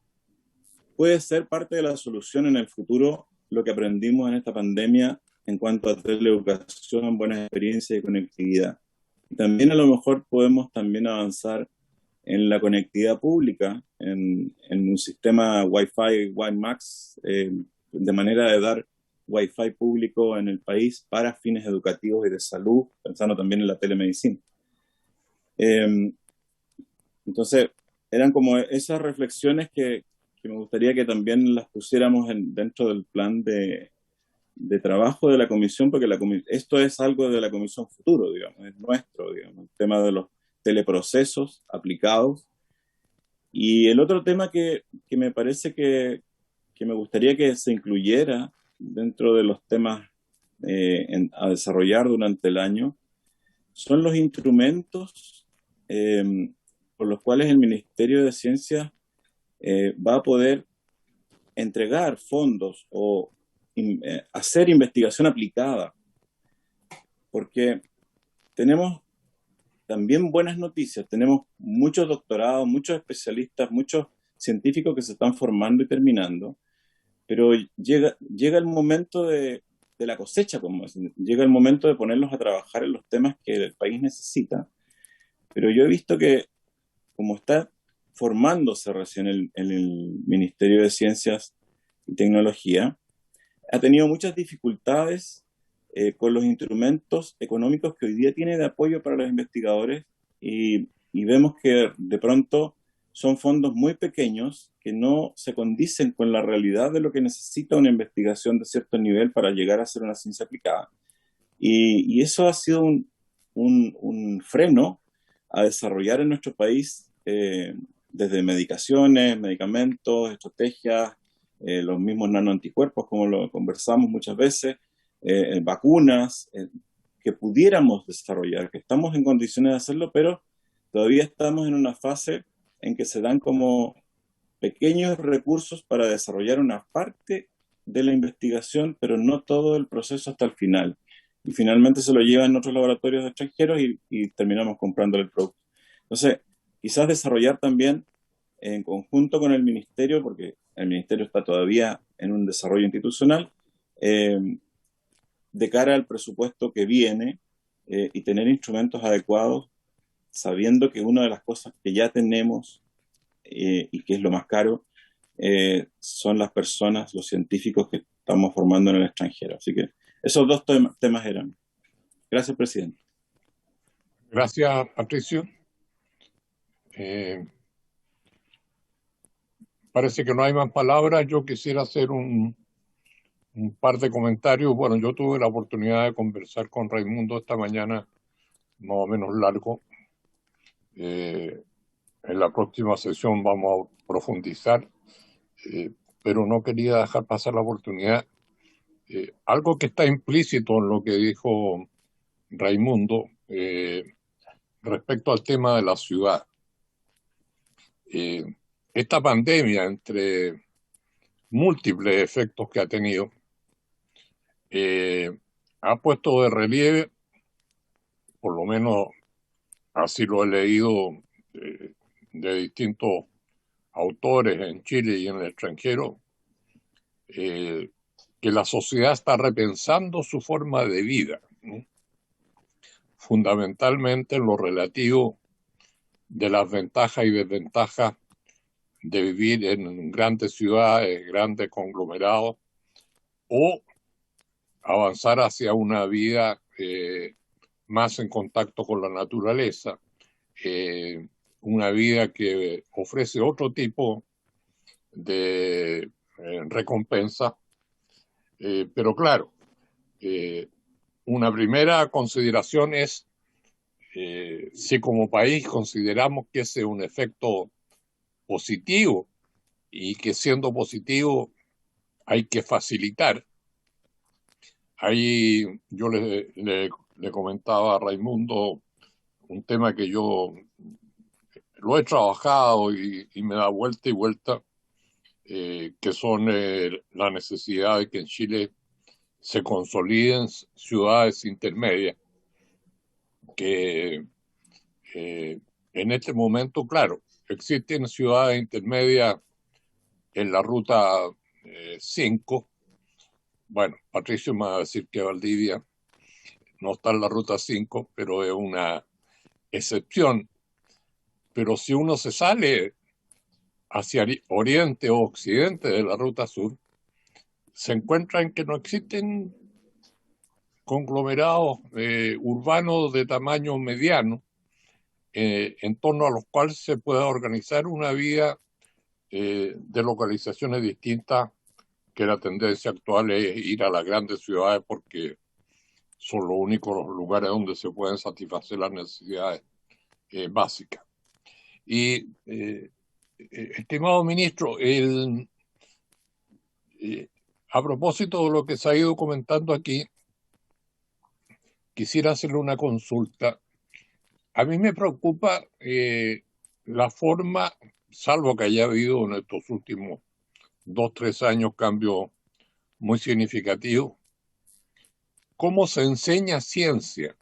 puede ser parte de la solución en el futuro, lo que aprendimos en esta pandemia en cuanto a teleeducación, buenas experiencias y conectividad. Y también a lo mejor podemos también avanzar en la conectividad pública, en un sistema Wi-Fi WiMAX, de manera de dar Wi-Fi público en el país para fines educativos y de salud, pensando también en la telemedicina. Entonces, eran como esas reflexiones que me gustaría que también las pusiéramos dentro del plan de trabajo de la comisión, porque esto es algo de la comisión futuro, digamos, es nuestro, digamos, el tema de los teleprocesos aplicados. Y el otro tema que me parece que me gustaría que se incluyera dentro de los temas a desarrollar durante el año son los instrumentos por los cuales el Ministerio de Ciencia va a poder entregar fondos o hacer investigación aplicada, porque tenemos también buenas noticias, tenemos muchos doctorados, muchos especialistas, muchos científicos que se están formando y terminando, pero llega el momento de la cosecha, como dicen, llega el momento de ponerlos a trabajar en los temas que el país necesita, pero yo he visto que como está formándose recién el Ministerio de Ciencias y Tecnología, ha tenido muchas dificultades con los instrumentos económicos que hoy día tiene de apoyo para los investigadores y vemos que de pronto son fondos muy pequeños que no se condicen con la realidad de lo que necesita una investigación de cierto nivel para llegar a ser una ciencia aplicada. Y eso ha sido un freno a desarrollar en nuestro país desde medicaciones, medicamentos, estrategias, los mismos nanoanticuerpos, como lo conversamos muchas veces, vacunas, que pudiéramos desarrollar, que estamos en condiciones de hacerlo, pero todavía estamos en una fase en que se dan como pequeños recursos para desarrollar una parte de la investigación, pero no todo el proceso hasta el final. Y finalmente se lo llevan otros laboratorios extranjeros y terminamos comprando el producto. Entonces, quizás desarrollar también en conjunto con el Ministerio, porque el Ministerio está todavía en un desarrollo institucional, de cara al presupuesto que viene y tener instrumentos adecuados, sabiendo que una de las cosas que ya tenemos y que es lo más caro, son las personas, los científicos que estamos formando en el extranjero. Así que Esos dos temas eran. Gracias, presidente. Gracias, Patricio. Parece que no hay más palabras. Yo quisiera hacer un par de comentarios. Bueno, yo tuve la oportunidad de conversar con Raimundo esta mañana, más o menos largo. En la próxima sesión vamos a profundizar, pero no quería dejar pasar la oportunidad. Algo que está implícito en lo que dijo Raimundo respecto al tema de la ciudad. Esta pandemia, entre múltiples efectos que ha tenido, ha puesto de relieve, por lo menos así lo he leído de distintos autores en Chile y en el extranjero, que la sociedad está repensando su forma de vida, ¿no? Fundamentalmente en lo relativo de las ventajas y desventajas de vivir en grandes ciudades, grandes conglomerados, o avanzar hacia una vida más en contacto con la naturaleza, una vida que ofrece otro tipo de recompensa. Pero claro, una primera consideración es si como país consideramos que ese es un efecto positivo y que siendo positivo hay que facilitar. Ahí yo le comentaba a Raimundo un tema que yo lo he trabajado y me da vuelta y vuelta, que son la necesidad de que en Chile se consoliden ciudades intermedias, que en este momento, claro, existen ciudades intermedias en la ruta 5. Bueno, Patricio me va a decir que Valdivia no está en la ruta 5, pero es una excepción. Pero si uno se sale hacia oriente o occidente de la ruta sur, se encuentra en que no existen conglomerados urbanos de tamaño mediano, en torno a los cuales se pueda organizar una vida de localizaciones distintas, que la tendencia actual es ir a las grandes ciudades porque son los únicos lugares donde se pueden satisfacer las necesidades básicas. Y, estimado ministro, a propósito de lo que se ha ido comentando aquí, quisiera hacerle una consulta. A mí me preocupa la forma, salvo que haya habido en estos últimos 2-3 años cambios muy significativos, cómo se enseña ciencia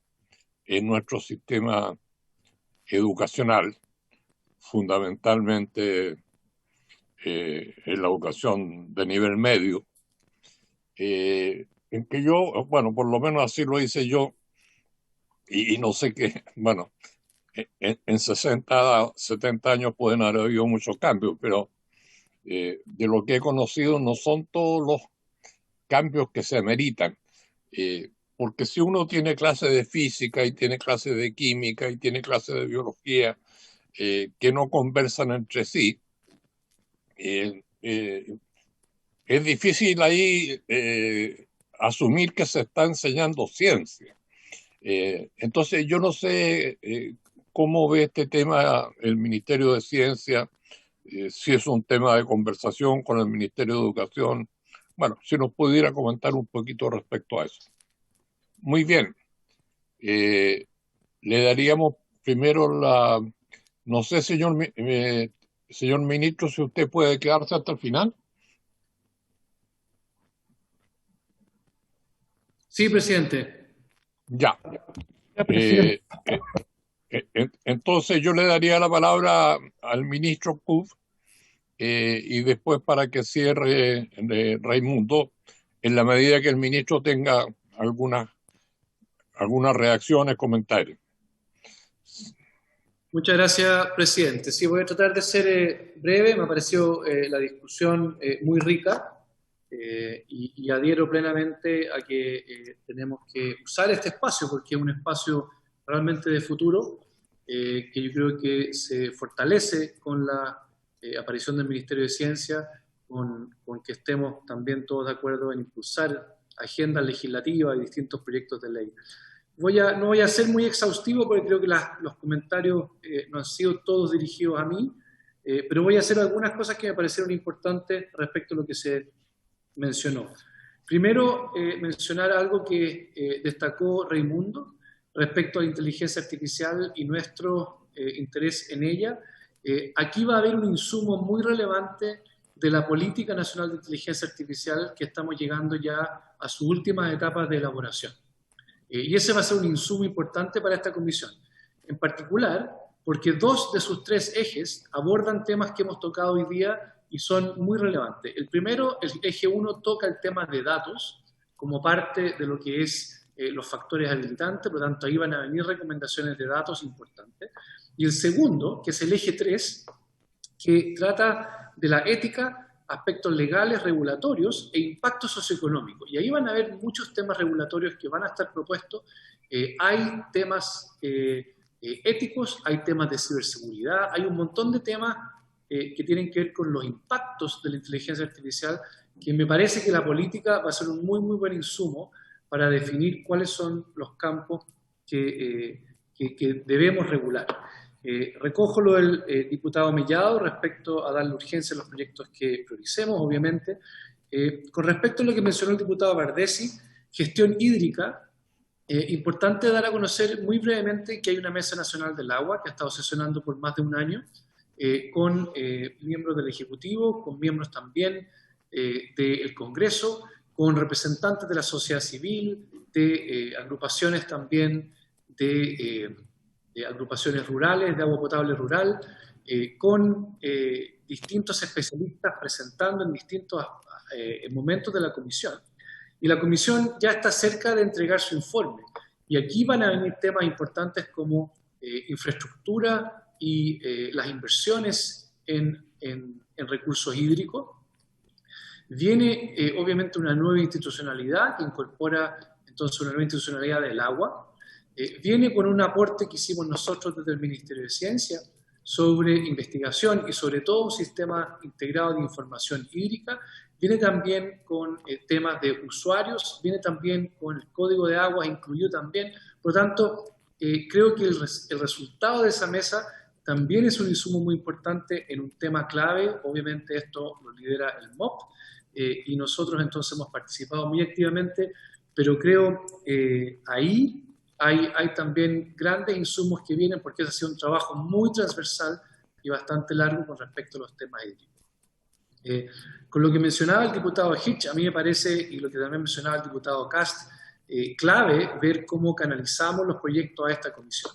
en nuestro sistema educacional, fundamentalmente en la educación de nivel medio, en que yo, bueno, por lo menos así lo hice yo, y no sé qué, bueno, en 60, 70 años pueden haber habido muchos cambios, pero de lo que he conocido no son todos los cambios que se ameritan, porque si uno tiene clases de física y tiene clases de química y tiene clases de biología que no conversan entre sí, es difícil ahí asumir que se está enseñando ciencia. Entonces yo no sé cómo ve este tema el Ministerio de Ciencia, si es un tema de conversación con el Ministerio de Educación. Bueno, si nos pudiera comentar un poquito respecto a eso. Muy bien. Le daríamos primero no sé, señor ministro, si usted puede quedarse hasta el final. Sí, presidente. Ya. Entonces yo le daría la palabra al ministro Kuf y después para que cierre Raimundo, en la medida que el ministro tenga algunas reacciones, comentarios. Muchas gracias, presidente. Sí, voy a tratar de ser breve. Me pareció la discusión muy rica. y adhiero plenamente a que tenemos que usar este espacio porque es un espacio realmente de futuro, que yo creo que se fortalece con la aparición del Ministerio de Ciencia, con que estemos también todos de acuerdo en impulsar agendas legislativas y distintos proyectos de ley. No voy a ser muy exhaustivo porque creo que los comentarios no han sido todos dirigidos a mí, pero voy a hacer algunas cosas que me parecieron importantes respecto a lo que se mencionó. Primero, mencionar algo que destacó Raimundo respecto a la inteligencia artificial y nuestro interés en ella. Aquí va a haber un insumo muy relevante de la Política Nacional de Inteligencia Artificial que estamos llegando ya a sus últimas etapas de elaboración. Y ese va a ser un insumo importante para esta comisión. En particular, porque 2 de sus 3 ejes abordan temas que hemos tocado hoy día y son muy relevantes. El primero, el eje 1, toca el tema de datos como parte de lo que es los factores habilitantes, por lo tanto ahí van a venir recomendaciones de datos importantes. Y el segundo, que es el eje 3, que trata de la ética, aspectos legales, regulatorios e impacto socioeconómico. Y ahí van a haber muchos temas regulatorios que van a estar propuestos. Hay temas éticos, hay temas de ciberseguridad, hay un montón de temas que tienen que ver con los impactos de la inteligencia artificial, que me parece que la política va a ser un muy, muy buen insumo para definir cuáles son los campos que debemos regular. Recojo lo del diputado Mellado respecto a darle urgencia a los proyectos que prioricemos, obviamente. Con respecto a lo que mencionó el diputado Bardesi, gestión hídrica, importante dar a conocer muy brevemente que hay una Mesa Nacional del Agua que ha estado sesionando por más de un año, con miembros del Ejecutivo, con miembros también del Congreso, con representantes de la sociedad civil, de agrupaciones también de agrupaciones rurales, de agua potable rural, con distintos especialistas presentando en distintos momentos de la comisión. Y la comisión ya está cerca de entregar su informe. Y aquí van a venir temas importantes como infraestructura y las inversiones en recursos hídricos. Viene obviamente una nueva institucionalidad que incorpora entonces una nueva institucionalidad del agua. Viene con un aporte que hicimos nosotros desde el Ministerio de Ciencia sobre investigación y sobre todo un sistema integrado de información hídrica. Viene también con temas de usuarios, viene también con el código de aguas incluido también. Por lo tanto, creo que el resultado de esa mesa también es un insumo muy importante en un tema clave. Obviamente esto lo lidera el MOP y nosotros entonces hemos participado muy activamente, pero creo ahí hay también grandes insumos que vienen porque ese ha sido un trabajo muy transversal y bastante largo con respecto a los temas hídricos. Con lo que mencionaba el diputado Hitch, a mí me parece, y lo que también mencionaba el diputado Cast, clave ver cómo canalizamos los proyectos a esta comisión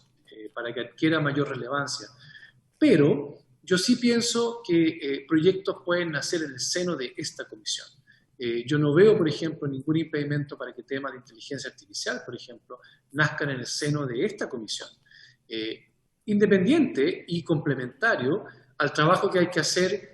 para que adquiera mayor relevancia. Pero yo sí pienso que proyectos pueden nacer en el seno de esta comisión. Yo no veo, por ejemplo, ningún impedimento para que temas de inteligencia artificial, por ejemplo, nazcan en el seno de esta comisión. Independiente y complementario al trabajo que hay que hacer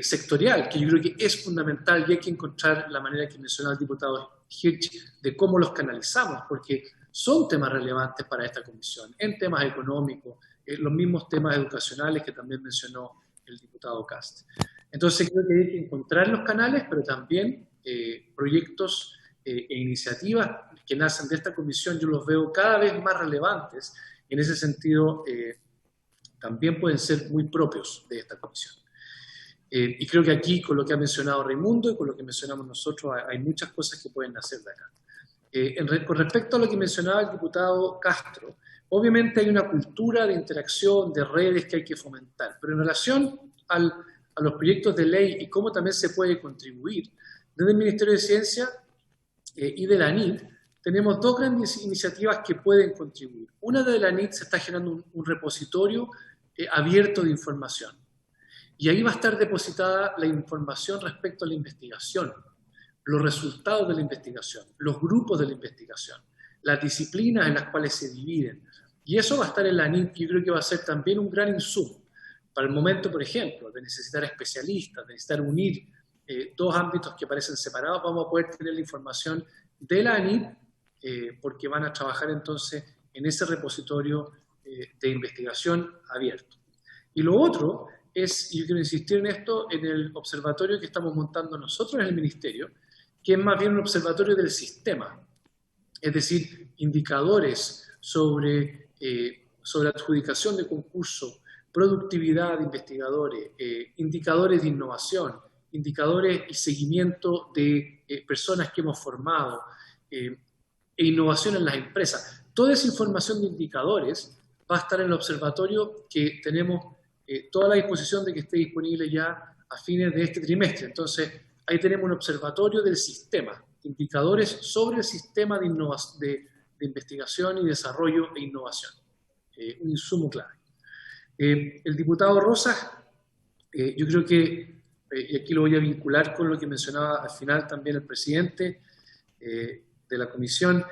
sectorial, que yo creo que es fundamental y hay que encontrar la manera que mencionaba el diputado Hirsch de cómo los canalizamos, porque son temas relevantes para esta comisión, en temas económicos, los mismos temas educacionales que también mencionó el diputado Cast. Entonces creo que hay que encontrar los canales, pero también proyectos e iniciativas que nacen de esta comisión, yo los veo cada vez más relevantes, y en ese sentido también pueden ser muy propios de esta comisión. Y creo que aquí, con lo que ha mencionado Raimundo y con lo que mencionamos nosotros, hay muchas cosas que pueden nacer de acá. Con respecto a lo que mencionaba el diputado Castro, obviamente hay una cultura de interacción, de redes que hay que fomentar, pero en relación a los proyectos de ley y cómo también se puede contribuir, desde el Ministerio de Ciencia y de la ANIT, tenemos 2 grandes iniciativas que pueden contribuir. Una de la ANIT se está generando un repositorio abierto de información. Y ahí va a estar depositada la información respecto a la investigación, los resultados de la investigación, los grupos de la investigación, las disciplinas en las cuales se dividen. Y eso va a estar en la ANIT, y yo creo que va a ser también un gran insumo para el momento, por ejemplo, de necesitar especialistas, de necesitar unir dos ámbitos que parecen separados, vamos a poder tener la información de la ANIP, porque van a trabajar entonces en ese repositorio de investigación abierto. Y lo otro es, y yo quiero insistir en esto, en el observatorio que estamos montando nosotros en el Ministerio, que es más bien un observatorio del sistema, es decir, indicadores sobre adjudicación de concursos, productividad de investigadores, indicadores de innovación, indicadores y seguimiento de personas que hemos formado, e innovación en las empresas. Toda esa información de indicadores va a estar en el observatorio que tenemos toda la disposición de que esté disponible ya a fines de este trimestre. Entonces, ahí tenemos un observatorio del sistema, indicadores sobre el sistema de investigación y desarrollo e innovación. Un insumo clave. El diputado Rosas, yo creo que, y aquí lo voy a vincular con lo que mencionaba al final también el presidente de la comisión,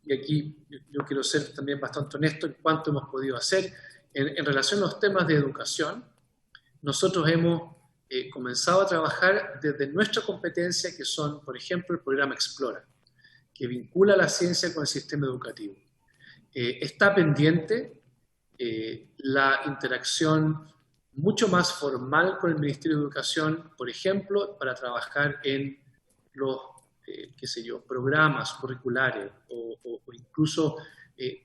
y aquí yo quiero ser también bastante honesto en cuánto hemos podido hacer. En relación a los temas de educación, nosotros hemos comenzado a trabajar desde nuestra competencia, que son, por ejemplo, el programa Explora, que vincula la ciencia con el sistema educativo. Está pendiente la interacción mucho más formal con el Ministerio de Educación, por ejemplo, para trabajar en los programas curriculares o incluso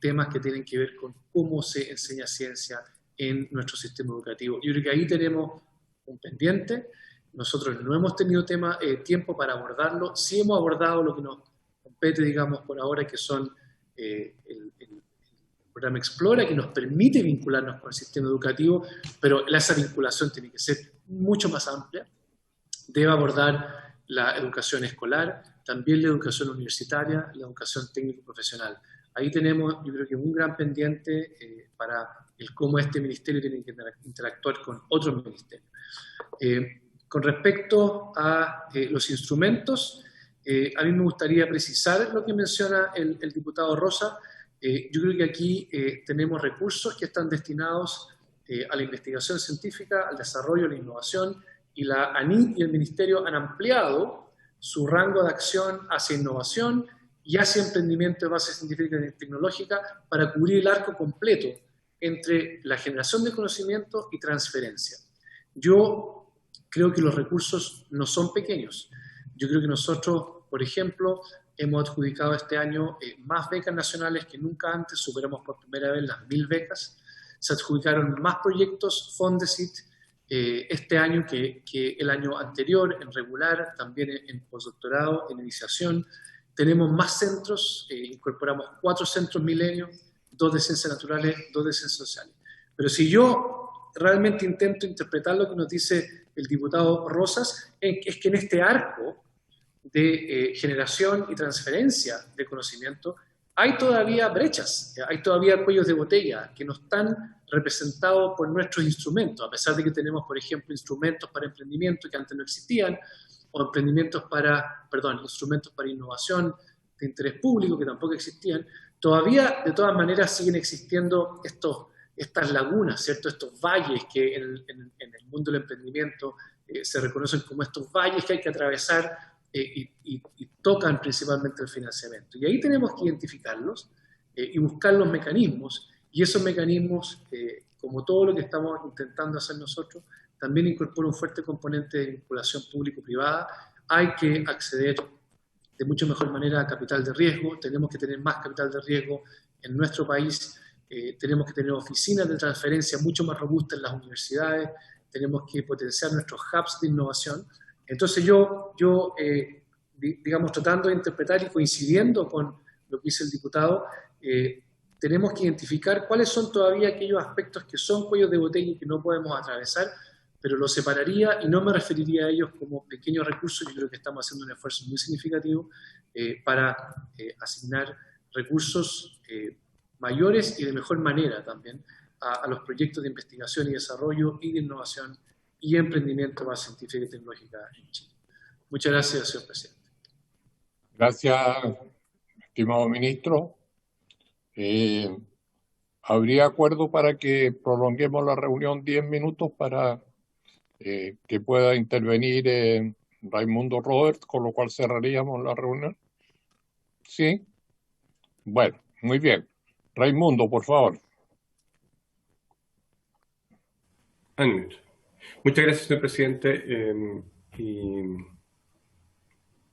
temas que tienen que ver con cómo se enseña ciencia en nuestro sistema educativo. Yo creo que ahí tenemos un pendiente. Nosotros no hemos tenido tiempo para abordarlo. Sí hemos abordado lo que nos compete, digamos, por ahora, que son el programa Explora, que nos permite vincularnos con el sistema educativo, pero esa vinculación tiene que ser mucho más amplia. Debe abordar la educación escolar, también la educación universitaria, la educación técnico-profesional. Ahí tenemos, yo creo que un gran pendiente para el cómo este ministerio tiene que interactuar con otros ministerios. Con respecto a los instrumentos, a mí me gustaría precisar lo que menciona el diputado Rosa. Yo creo que aquí tenemos recursos que están destinados a la investigación científica, al desarrollo, a la innovación, y la ANIP y el Ministerio han ampliado su rango de acción hacia innovación y hacia emprendimiento de base científica y tecnológica para cubrir el arco completo entre la generación de conocimiento y transferencia. Yo creo que los recursos no son pequeños. Yo creo que nosotros, por ejemplo, hemos adjudicado este año más becas nacionales que nunca antes, superamos por primera vez las 1000 becas, se adjudicaron más proyectos Fondesit este año que el año anterior, en regular, también en postdoctorado, en iniciación. Tenemos más centros, incorporamos 4 centros Milenio, 2 de ciencias naturales, 2 de ciencias sociales. Pero si yo realmente intento interpretar lo que nos dice el diputado Rosas, es que en este arco de generación y transferencia de conocimiento hay todavía brechas, hay todavía cuellos de botella que no están representados por nuestros instrumentos, a pesar de que tenemos, por ejemplo, instrumentos para emprendimiento que antes no existían, o instrumentos para innovación de interés público que tampoco existían. Todavía, de todas maneras, siguen existiendo estas lagunas, ¿cierto? Estos valles que en el mundo del emprendimiento se reconocen como estos valles que hay que atravesar y tocan principalmente el financiamiento. Y ahí tenemos que identificarlos y buscar los mecanismos, y esos mecanismos, como todo lo que estamos intentando hacer nosotros, también incorpora un fuerte componente de vinculación público-privada. Hay que acceder de mucho mejor manera a capital de riesgo, tenemos que tener más capital de riesgo en nuestro país, tenemos que tener oficinas de transferencia mucho más robustas en las universidades, tenemos que potenciar nuestros hubs de innovación. Entonces digamos, tratando de interpretar y coincidiendo con lo que dice el diputado, tenemos que identificar cuáles son todavía aquellos aspectos que son cuellos de botella y que no podemos atravesar, pero los separaría y no me referiría a ellos como pequeños recursos. Yo creo que estamos haciendo un esfuerzo muy significativo para asignar recursos mayores y de mejor manera también a los proyectos de investigación y desarrollo y de innovación y emprendimiento más científica y tecnológica en Chile. Muchas gracias, señor presidente. Gracias, estimado ministro. ¿Habría acuerdo para que prolonguemos la reunión 10 minutos para que pueda intervenir Raimundo Robert, con lo cual cerraríamos la reunión. ¿Sí? Bueno, muy bien. Raimundo, por favor. Muchas gracias, señor presidente. Y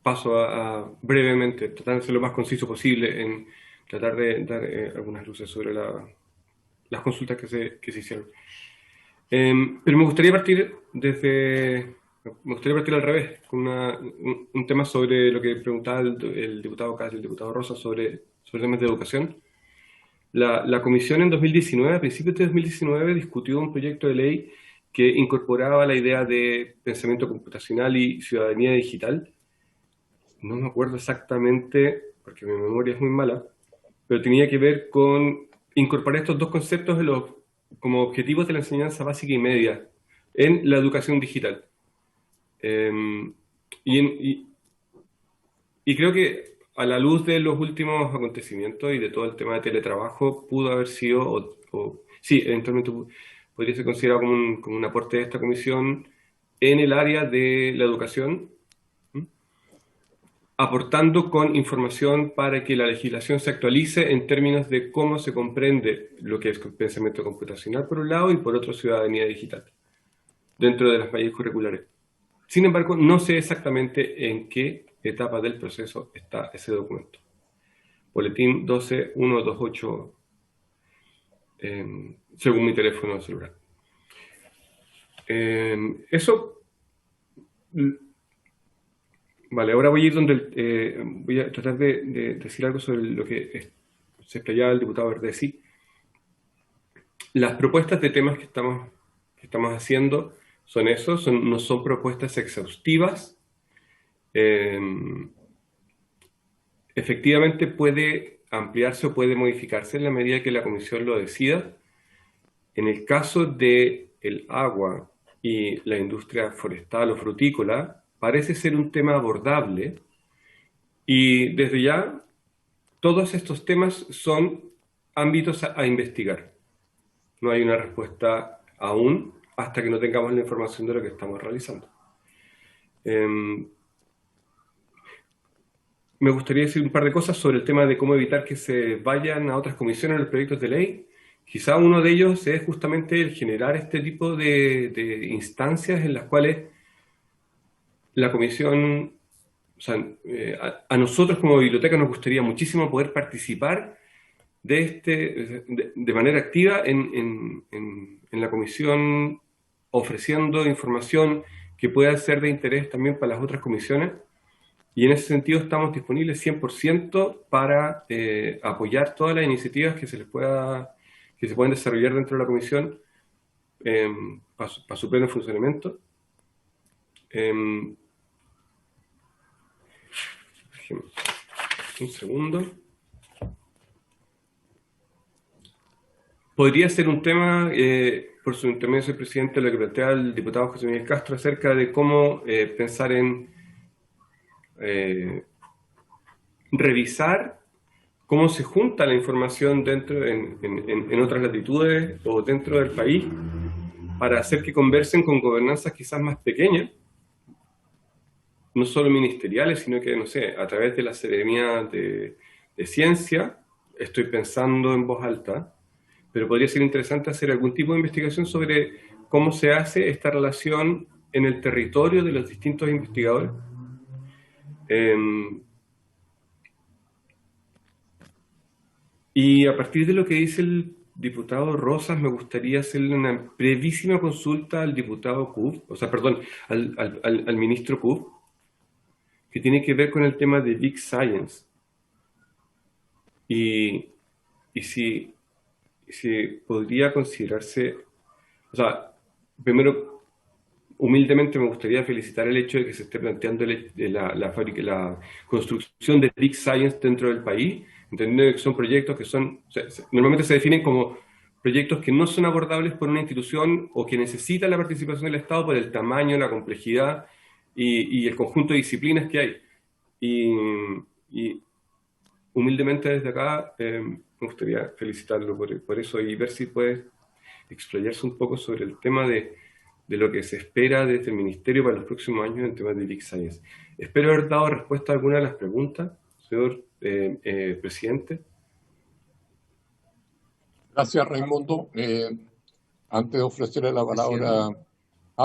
paso a brevemente, tratar de ser lo más conciso posible en tratar de dar algunas luces sobre las consultas que se hicieron. Pero me gustaría partir al revés, con un tema sobre lo que preguntaba el diputado Cas y el diputado Rosa sobre temas de educación. La comisión en 2019, a principios de 2019, discutió un proyecto de ley que incorporaba la idea de pensamiento computacional y ciudadanía digital. No me acuerdo exactamente, porque mi memoria es muy mala, pero tenía que ver con incorporar estos dos conceptos como objetivos de la enseñanza básica y media en la educación digital. Y creo que a la luz de los últimos acontecimientos y de todo el tema de teletrabajo, pudo haber sido, sí, eventualmente podría ser considerado como un aporte de esta comisión en el área de la educación, aportando con información para que la legislación se actualice en términos de cómo se comprende lo que es pensamiento computacional por un lado y por otro ciudadanía digital, dentro de las mallas curriculares. Sin embargo, no sé exactamente en qué etapa del proceso está ese documento. Boletín 12128, según mi teléfono celular. Eso... Vale, ahora voy a ir voy a tratar de decir algo sobre lo que se explayaba el diputado Verdesi. Las propuestas de temas que estamos haciendo son esos, no son propuestas exhaustivas. Efectivamente puede ampliarse o puede modificarse en la medida que la comisión lo decida. En el caso del agua y la industria forestal o frutícola, parece ser un tema abordable y desde ya todos estos temas son ámbitos a investigar. No hay una respuesta aún hasta que no tengamos la información de lo que estamos realizando. Me gustaría decir un par de cosas sobre el tema de cómo evitar que se vayan a otras comisiones los proyectos de ley. Quizá uno de ellos es justamente el generar este tipo de instancias en las cuales la comisión, o sea, a nosotros como biblioteca nos gustaría muchísimo poder participar de manera activa en la comisión, ofreciendo información que pueda ser de interés también para las otras comisiones. Y en ese sentido estamos disponibles 100% para apoyar todas las iniciativas que se puedan desarrollar dentro de la comisión para su pleno funcionamiento. Un segundo. Podría ser un tema, por su intermedio, presidente, lo que plantea el diputado José Miguel Castro acerca de cómo pensar en revisar cómo se junta la información en otras latitudes o dentro del país para hacer que conversen con gobernanzas quizás más pequeñas, no solo ministeriales, sino que, no sé, a través de la Seremía de Ciencia, estoy pensando en voz alta, pero podría ser interesante hacer algún tipo de investigación sobre cómo se hace esta relación en el territorio de los distintos investigadores. Y a partir de lo que dice el diputado Rosas, me gustaría hacerle una brevísima consulta al diputado Cub, o sea, perdón, al ministro Cub, que tiene que ver con el tema de Big Science. Y si podría considerarse, o sea, primero, humildemente me gustaría felicitar el hecho de que se esté planteando la construcción de Big Science dentro del país, entendiendo que son proyectos que normalmente se definen como proyectos que no son abordables por una institución o que necesitan la participación del Estado por el tamaño, la complejidad y el conjunto de disciplinas que hay. Y humildemente desde acá me gustaría felicitarlo por eso y ver si puede explayarse un poco sobre el tema de de lo que se espera desde el Ministerio para los próximos años en temas de Big Science. Espero haber dado respuesta a alguna de las preguntas, señor presidente. Gracias, Raimundo. Antes de ofrecerle la palabra...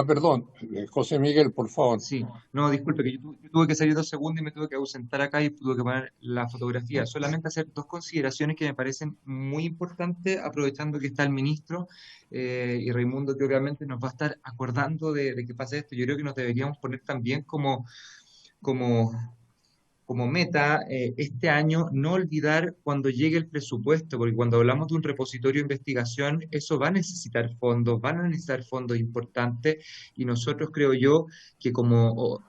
perdón, José Miguel, por favor. Sí, no, disculpe, que yo tuve que salir 2 segundos y me tuve que ausentar acá y tuve que poner la fotografía. Solamente hacer 2 consideraciones que me parecen muy importantes, aprovechando que está el ministro y Raimundo, que obviamente nos va a estar acordando de que pasa esto. Yo creo que nos deberíamos poner también como meta este año no olvidar cuando llegue el presupuesto, porque cuando hablamos de un repositorio de investigación, eso va a necesitar fondos, van a necesitar fondos importantes, y nosotros creo yo que como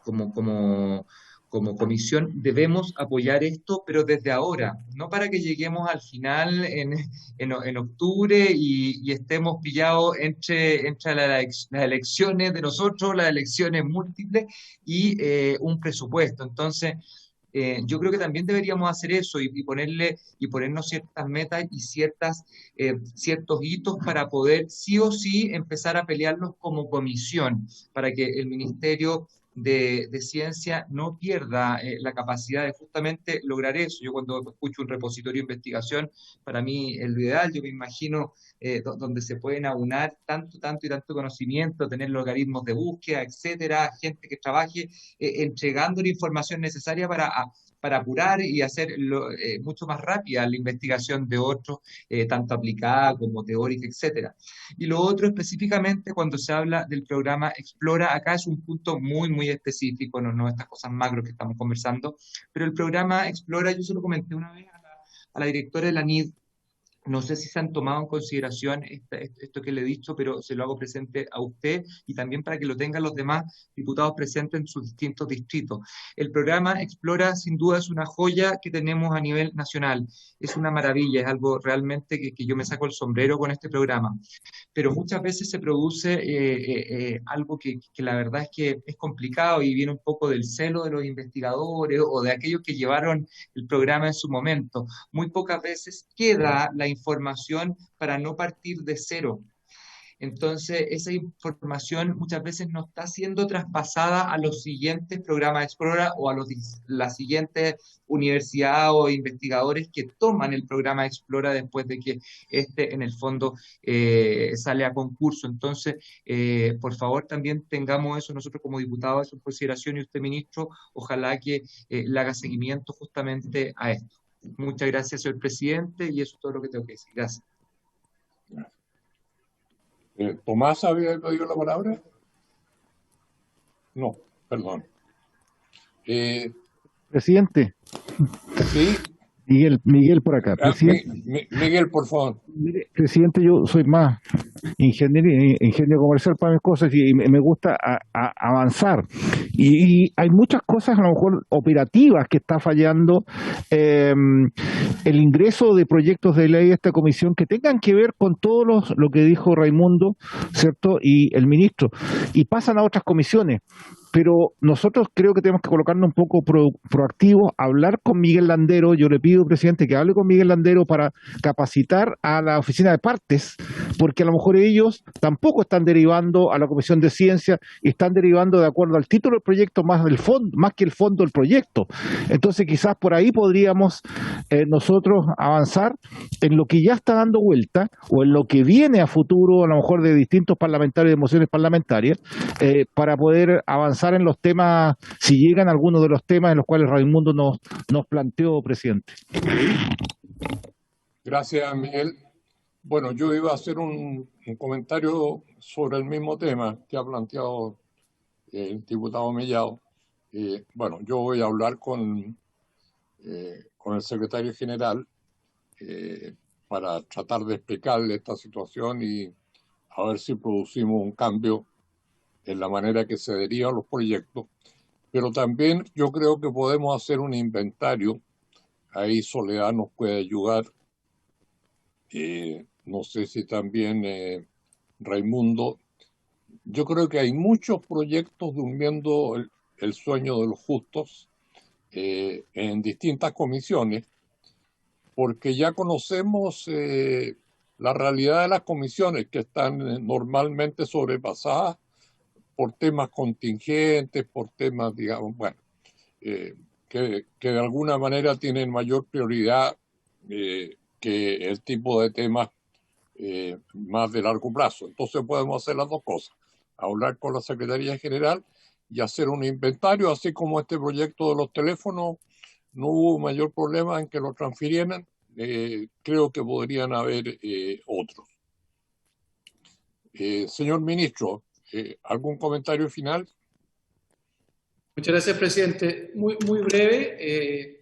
comisión debemos apoyar esto, pero desde ahora, no para que lleguemos al final en octubre y estemos pillados entre las elecciones de nosotros, las elecciones múltiples y un presupuesto. Entonces, yo creo que también deberíamos hacer eso y ponernos ciertas metas y ciertos hitos para poder sí o sí empezar a pelearlos como comisión, para que el Ministerio de Ciencia no pierda la capacidad de justamente lograr eso. Yo cuando escucho un repositorio de investigación, para mí es lo ideal. Yo me imagino donde se pueden aunar tanto y tanto conocimiento, tener los algoritmos de búsqueda, etcétera, gente que trabaje entregando la información necesaria para apurar y hacer mucho más rápida la investigación de otros, tanto aplicada como teórica, etcétera. Y lo otro específicamente cuando se habla del programa Explora, acá es un punto muy específico, no estas cosas macro que estamos conversando, pero el programa Explora, yo se lo comenté una vez a la directora de la NID. No sé si se han tomado en consideración esto que le he dicho, pero se lo hago presente a usted y también para que lo tengan los demás diputados presentes en sus distintos distritos. El programa Explora, sin duda, es una joya que tenemos a nivel nacional. Es una maravilla, es algo realmente que yo me saco el sombrero con este programa. Pero muchas veces se produce algo que la verdad es que es complicado y viene un poco del celo de los investigadores o de aquellos que llevaron el programa en su momento. Muy pocas veces queda la información para no partir de cero. Entonces, esa información muchas veces no está siendo traspasada a los siguientes programas Explora o a las siguientes universidades o investigadores que toman el programa Explora después de que en el fondo, sale a concurso. Entonces, por favor, también tengamos eso nosotros como diputados en consideración, y usted, ministro, ojalá que le haga seguimiento justamente a esto. Muchas gracias, señor presidente, y eso es todo lo que tengo que decir. Gracias. ¿Tomás había pedido la palabra? No, perdón. Presidente. Sí. Miguel por acá. Miguel, por favor. Presidente, yo soy más ingeniero comercial para mis cosas y me gusta avanzar. Y hay muchas cosas a lo mejor operativas que está fallando el ingreso de proyectos de ley a esta comisión que tengan que ver con todo lo que dijo Raimundo, ¿cierto? Y el ministro. Y pasan a otras comisiones. Pero nosotros creo que tenemos que colocarnos un poco proactivos, hablar con Miguel Landero. Yo le pido, presidente, que hable con Miguel Landero para capacitar a la oficina de partes, porque a lo mejor ellos tampoco están derivando a la Comisión de Ciencia y están derivando de acuerdo al título del proyecto más que el fondo del proyecto. Entonces quizás por ahí podríamos nosotros avanzar en lo que ya está dando vuelta o en lo que viene a futuro, a lo mejor de distintos parlamentarios, de mociones parlamentarias, para poder avanzar en los temas, si llegan algunos de los temas en los cuales Raimundo nos planteó, presidente. Gracias, Miguel. Bueno, yo iba a hacer un comentario sobre el mismo tema que ha planteado el diputado Mellado. Bueno, yo voy a hablar con el secretario general para tratar de explicarle esta situación y a ver si producimos un cambio en la manera que se derivan los proyectos, pero también yo creo que podemos hacer un inventario. Ahí Soledad nos puede ayudar. No sé si también Raimundo. Yo creo que hay muchos proyectos durmiendo el sueño de los justos en distintas comisiones, porque ya conocemos la realidad de las comisiones que están normalmente sobrepasadas por temas contingentes, por temas, digamos, bueno, que de alguna manera tienen mayor prioridad que el tipo de temas más de largo plazo. Entonces podemos hacer las dos cosas, hablar con la Secretaría General y hacer un inventario, así como este proyecto de los teléfonos, no hubo mayor problema en que lo transfirieran, creo que podrían haber otros. Señor ministro, ¿algún comentario final? Muchas gracias, presidente. Muy breve,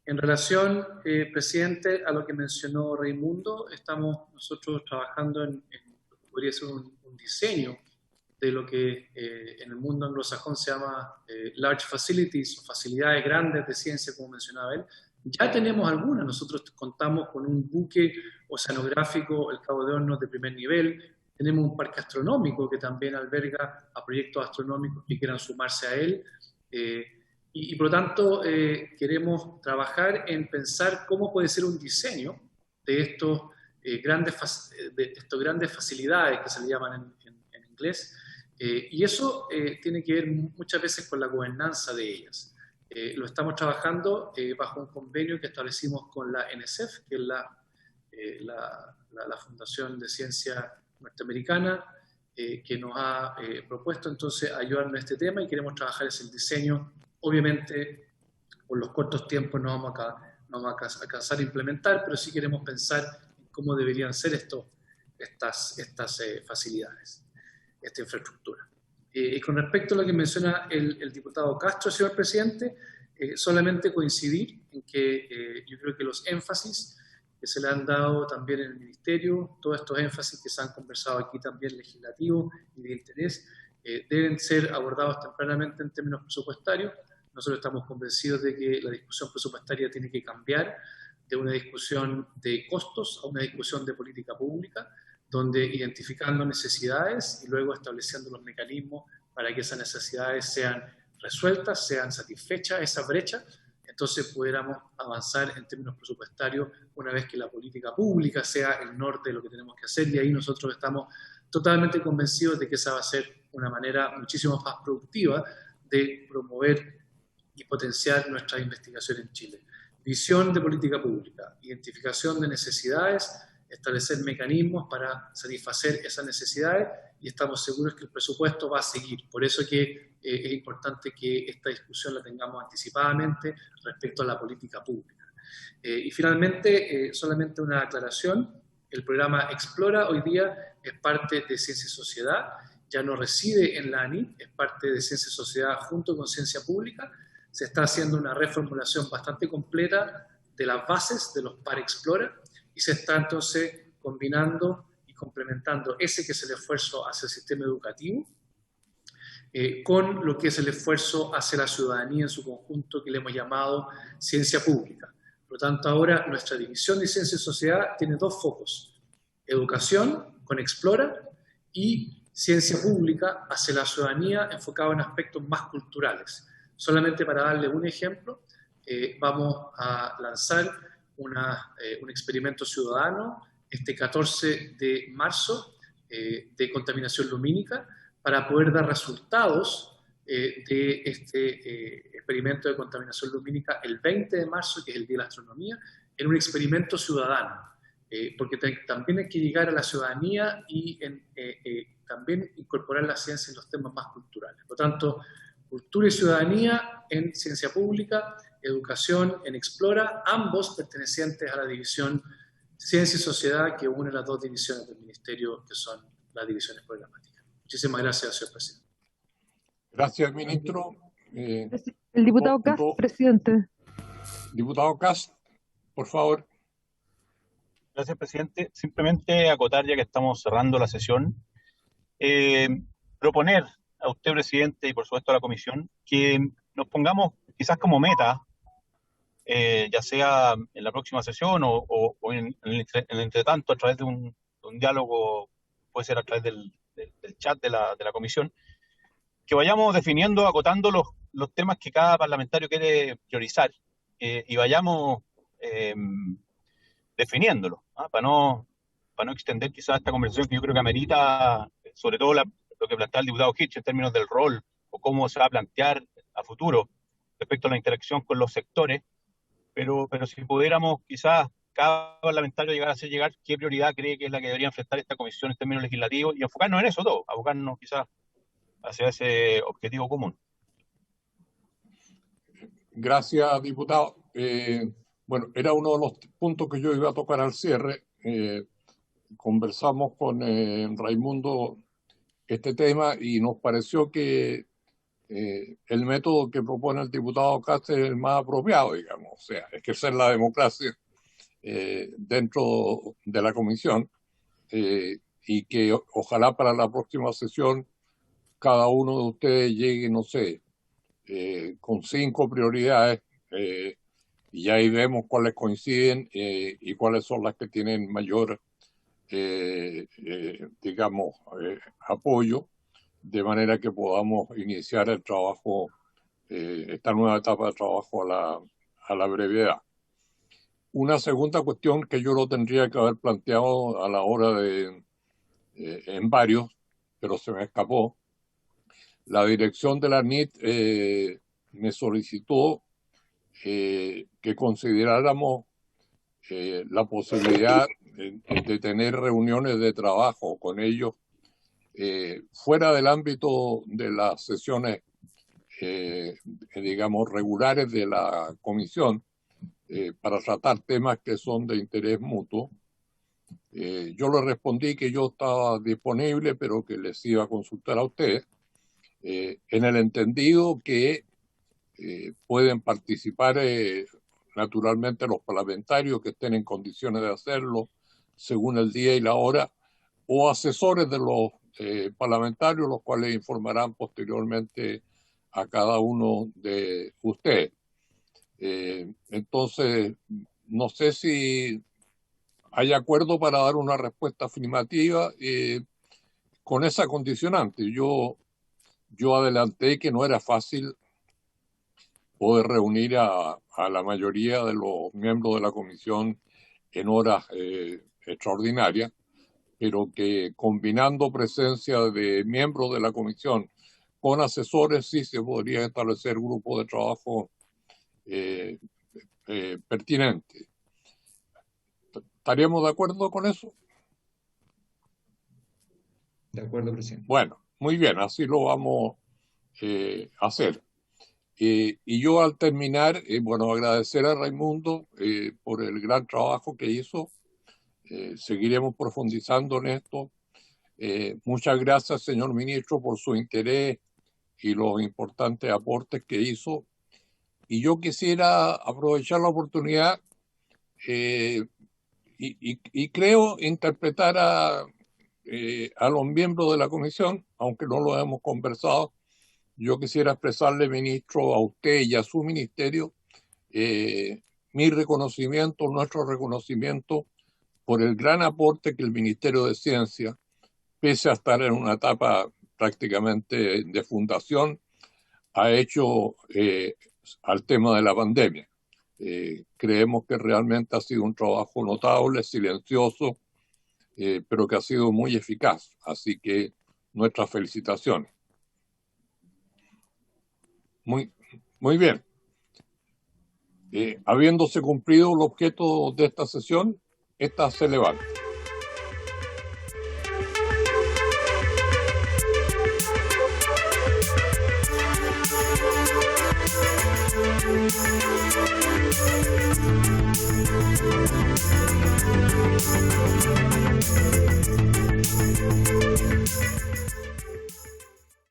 en relación, presidente, a lo que mencionó Raimundo, estamos nosotros trabajando en podría ser un diseño de lo que en el mundo anglosajón se llama large facilities, o facilidades grandes de ciencia, como mencionaba él. Ya tenemos algunas, nosotros contamos con un buque oceanográfico, el Cabo de Hornos, de primer nivel. Tenemos un parque astronómico que también alberga a proyectos astronómicos que quieran sumarse a él. Y por lo tanto, queremos trabajar en pensar cómo puede ser un diseño de estos grandes facilidades que se le llaman en inglés. Y eso tiene que ver muchas veces con la gobernanza de ellas. Lo estamos trabajando bajo un convenio que establecimos con la NSF, que es la Fundación de Ciencia Norteamericana, que nos ha propuesto entonces ayudarnos en este tema, y queremos trabajar ese diseño. Obviamente, por los cortos tiempos no vamos a alcanzar a implementar, pero sí queremos pensar en cómo deberían ser estas facilidades, esta infraestructura. Y con respecto a lo que menciona el diputado Castro, señor presidente, solamente coincidir en que yo creo que los énfasis que se le han dado también en el Ministerio, todos estos énfasis que se han conversado aquí también legislativos y de interés, deben ser abordados tempranamente en términos presupuestarios. Nosotros estamos convencidos de que la discusión presupuestaria tiene que cambiar de una discusión de costos a una discusión de política pública, donde identificando necesidades y luego estableciendo los mecanismos para que esas necesidades sean resueltas, sean satisfechas, esa brecha, entonces pudiéramos avanzar en términos presupuestarios una vez que la política pública sea el norte de lo que tenemos que hacer, y ahí nosotros estamos totalmente convencidos de que esa va a ser una manera muchísimo más productiva de promover y potenciar nuestra investigación en Chile. Visión de política pública, identificación de necesidades, establecer mecanismos para satisfacer esas necesidades, y estamos seguros que el presupuesto va a seguir. Por eso que es importante que esta discusión la tengamos anticipadamente respecto a la política pública. Y finalmente, solamente una aclaración, el programa Explora hoy día es parte de Ciencia y Sociedad, ya no reside en la ANIT, es parte de Ciencia y Sociedad junto con Ciencia Pública. Se está haciendo una reformulación bastante completa de las bases de los PAR Explora, y se está entonces combinando y complementando ese que es el esfuerzo hacia el sistema educativo con lo que es el esfuerzo hacia la ciudadanía en su conjunto, que le hemos llamado ciencia pública. Por lo tanto, ahora nuestra división de Ciencia y Sociedad tiene dos focos: educación con Explora y ciencia pública hacia la ciudadanía, enfocado en aspectos más culturales. Solamente para darle un ejemplo, vamos a lanzar un experimento ciudadano este 14 de marzo de contaminación lumínica, para poder dar resultados de este experimento de contaminación lumínica el 20 de marzo, que es el Día de la Astronomía, en un experimento ciudadano, porque también hay que llegar a la ciudadanía y también incorporar la ciencia en los temas más culturales. Por lo tanto, cultura y ciudadanía en ciencia pública, educación en Explora, ambos pertenecientes a la división Ciencia y Sociedad, que une las dos divisiones del Ministerio, que son las divisiones programáticas. Muchísimas gracias, señor presidente. Gracias, ministro. El diputado Cast, presidente. Diputado Cast, por favor. Gracias, presidente. Simplemente acotar, ya que estamos cerrando la sesión, proponer a usted, presidente, y por supuesto a la comisión, que nos pongamos quizás como meta, ya sea en la próxima sesión o en el entretanto, a través de un diálogo, puede ser a través del chat de la comisión, que vayamos definiendo, acotando los temas que cada parlamentario quiere priorizar, y vayamos definiéndolos, para no extender quizás esta conversación, que yo creo que amerita sobre todo lo que plantea el diputado Hitch en términos del rol o cómo se va a plantear a futuro respecto a la interacción con los sectores, pero si pudiéramos quizás cada parlamentario llegar qué prioridad cree que es la que debería enfrentar esta comisión en términos legislativos y enfocarnos en eso todo, abocarnos quizás hacia ese objetivo común. Gracias, diputado. Bueno, era uno de los puntos que yo iba a tocar al cierre. Conversamos con Raimundo este tema y nos pareció que el método que propone el diputado Cáceres es el más apropiado, digamos, o sea, ejercer la democracia dentro de la comisión y que ojalá para la próxima sesión cada uno de ustedes llegue, no sé, con 5 prioridades y ahí vemos cuáles coinciden y cuáles son las que tienen mayor, digamos, apoyo, de manera que podamos iniciar el trabajo, esta nueva etapa de trabajo a la brevedad. Una segunda cuestión que yo lo tendría que haber planteado a la hora de, en varios, pero se me escapó. La dirección de la NIT me solicitó que consideráramos la posibilidad de tener reuniones de trabajo con ellos fuera del ámbito de las sesiones, digamos, regulares de la comisión, para tratar temas que son de interés mutuo. Yo le respondí que yo estaba disponible, pero que les iba a consultar a ustedes, en el entendido que pueden participar naturalmente los parlamentarios que estén en condiciones de hacerlo según el día y la hora, o asesores de los parlamentarios, los cuales informarán posteriormente a cada uno de ustedes. Entonces, no sé si hay acuerdo para dar una respuesta afirmativa con esa condicionante. Yo adelanté que no era fácil poder reunir a la mayoría de los miembros de la comisión en horas extraordinarias, pero que combinando presencia de miembros de la comisión con asesores sí se podría establecer grupos de trabajo pertinentes. ¿Estaríamos de acuerdo con eso? De acuerdo, presidente. Bueno, muy bien, así lo vamos a hacer. Y yo al terminar, bueno, agradecer a Raimundo por el gran trabajo que hizo. Seguiremos profundizando en esto. Muchas gracias, señor ministro, por su interés y los importantes aportes que hizo. Y yo quisiera aprovechar la oportunidad y creo interpretar a los miembros de la comisión, aunque no lo hemos conversado. Yo quisiera expresarle, ministro, a usted y a su ministerio mi reconocimiento, nuestro reconocimiento por el gran aporte que el Ministerio de Ciencia, pese a estar en una etapa prácticamente de fundación, ha hecho al tema de la pandemia. Creemos que realmente ha sido un trabajo notable, silencioso, pero que ha sido muy eficaz. Así que nuestras felicitaciones. Muy bien. Habiéndose cumplido el objeto de esta sesión, esta se levanta.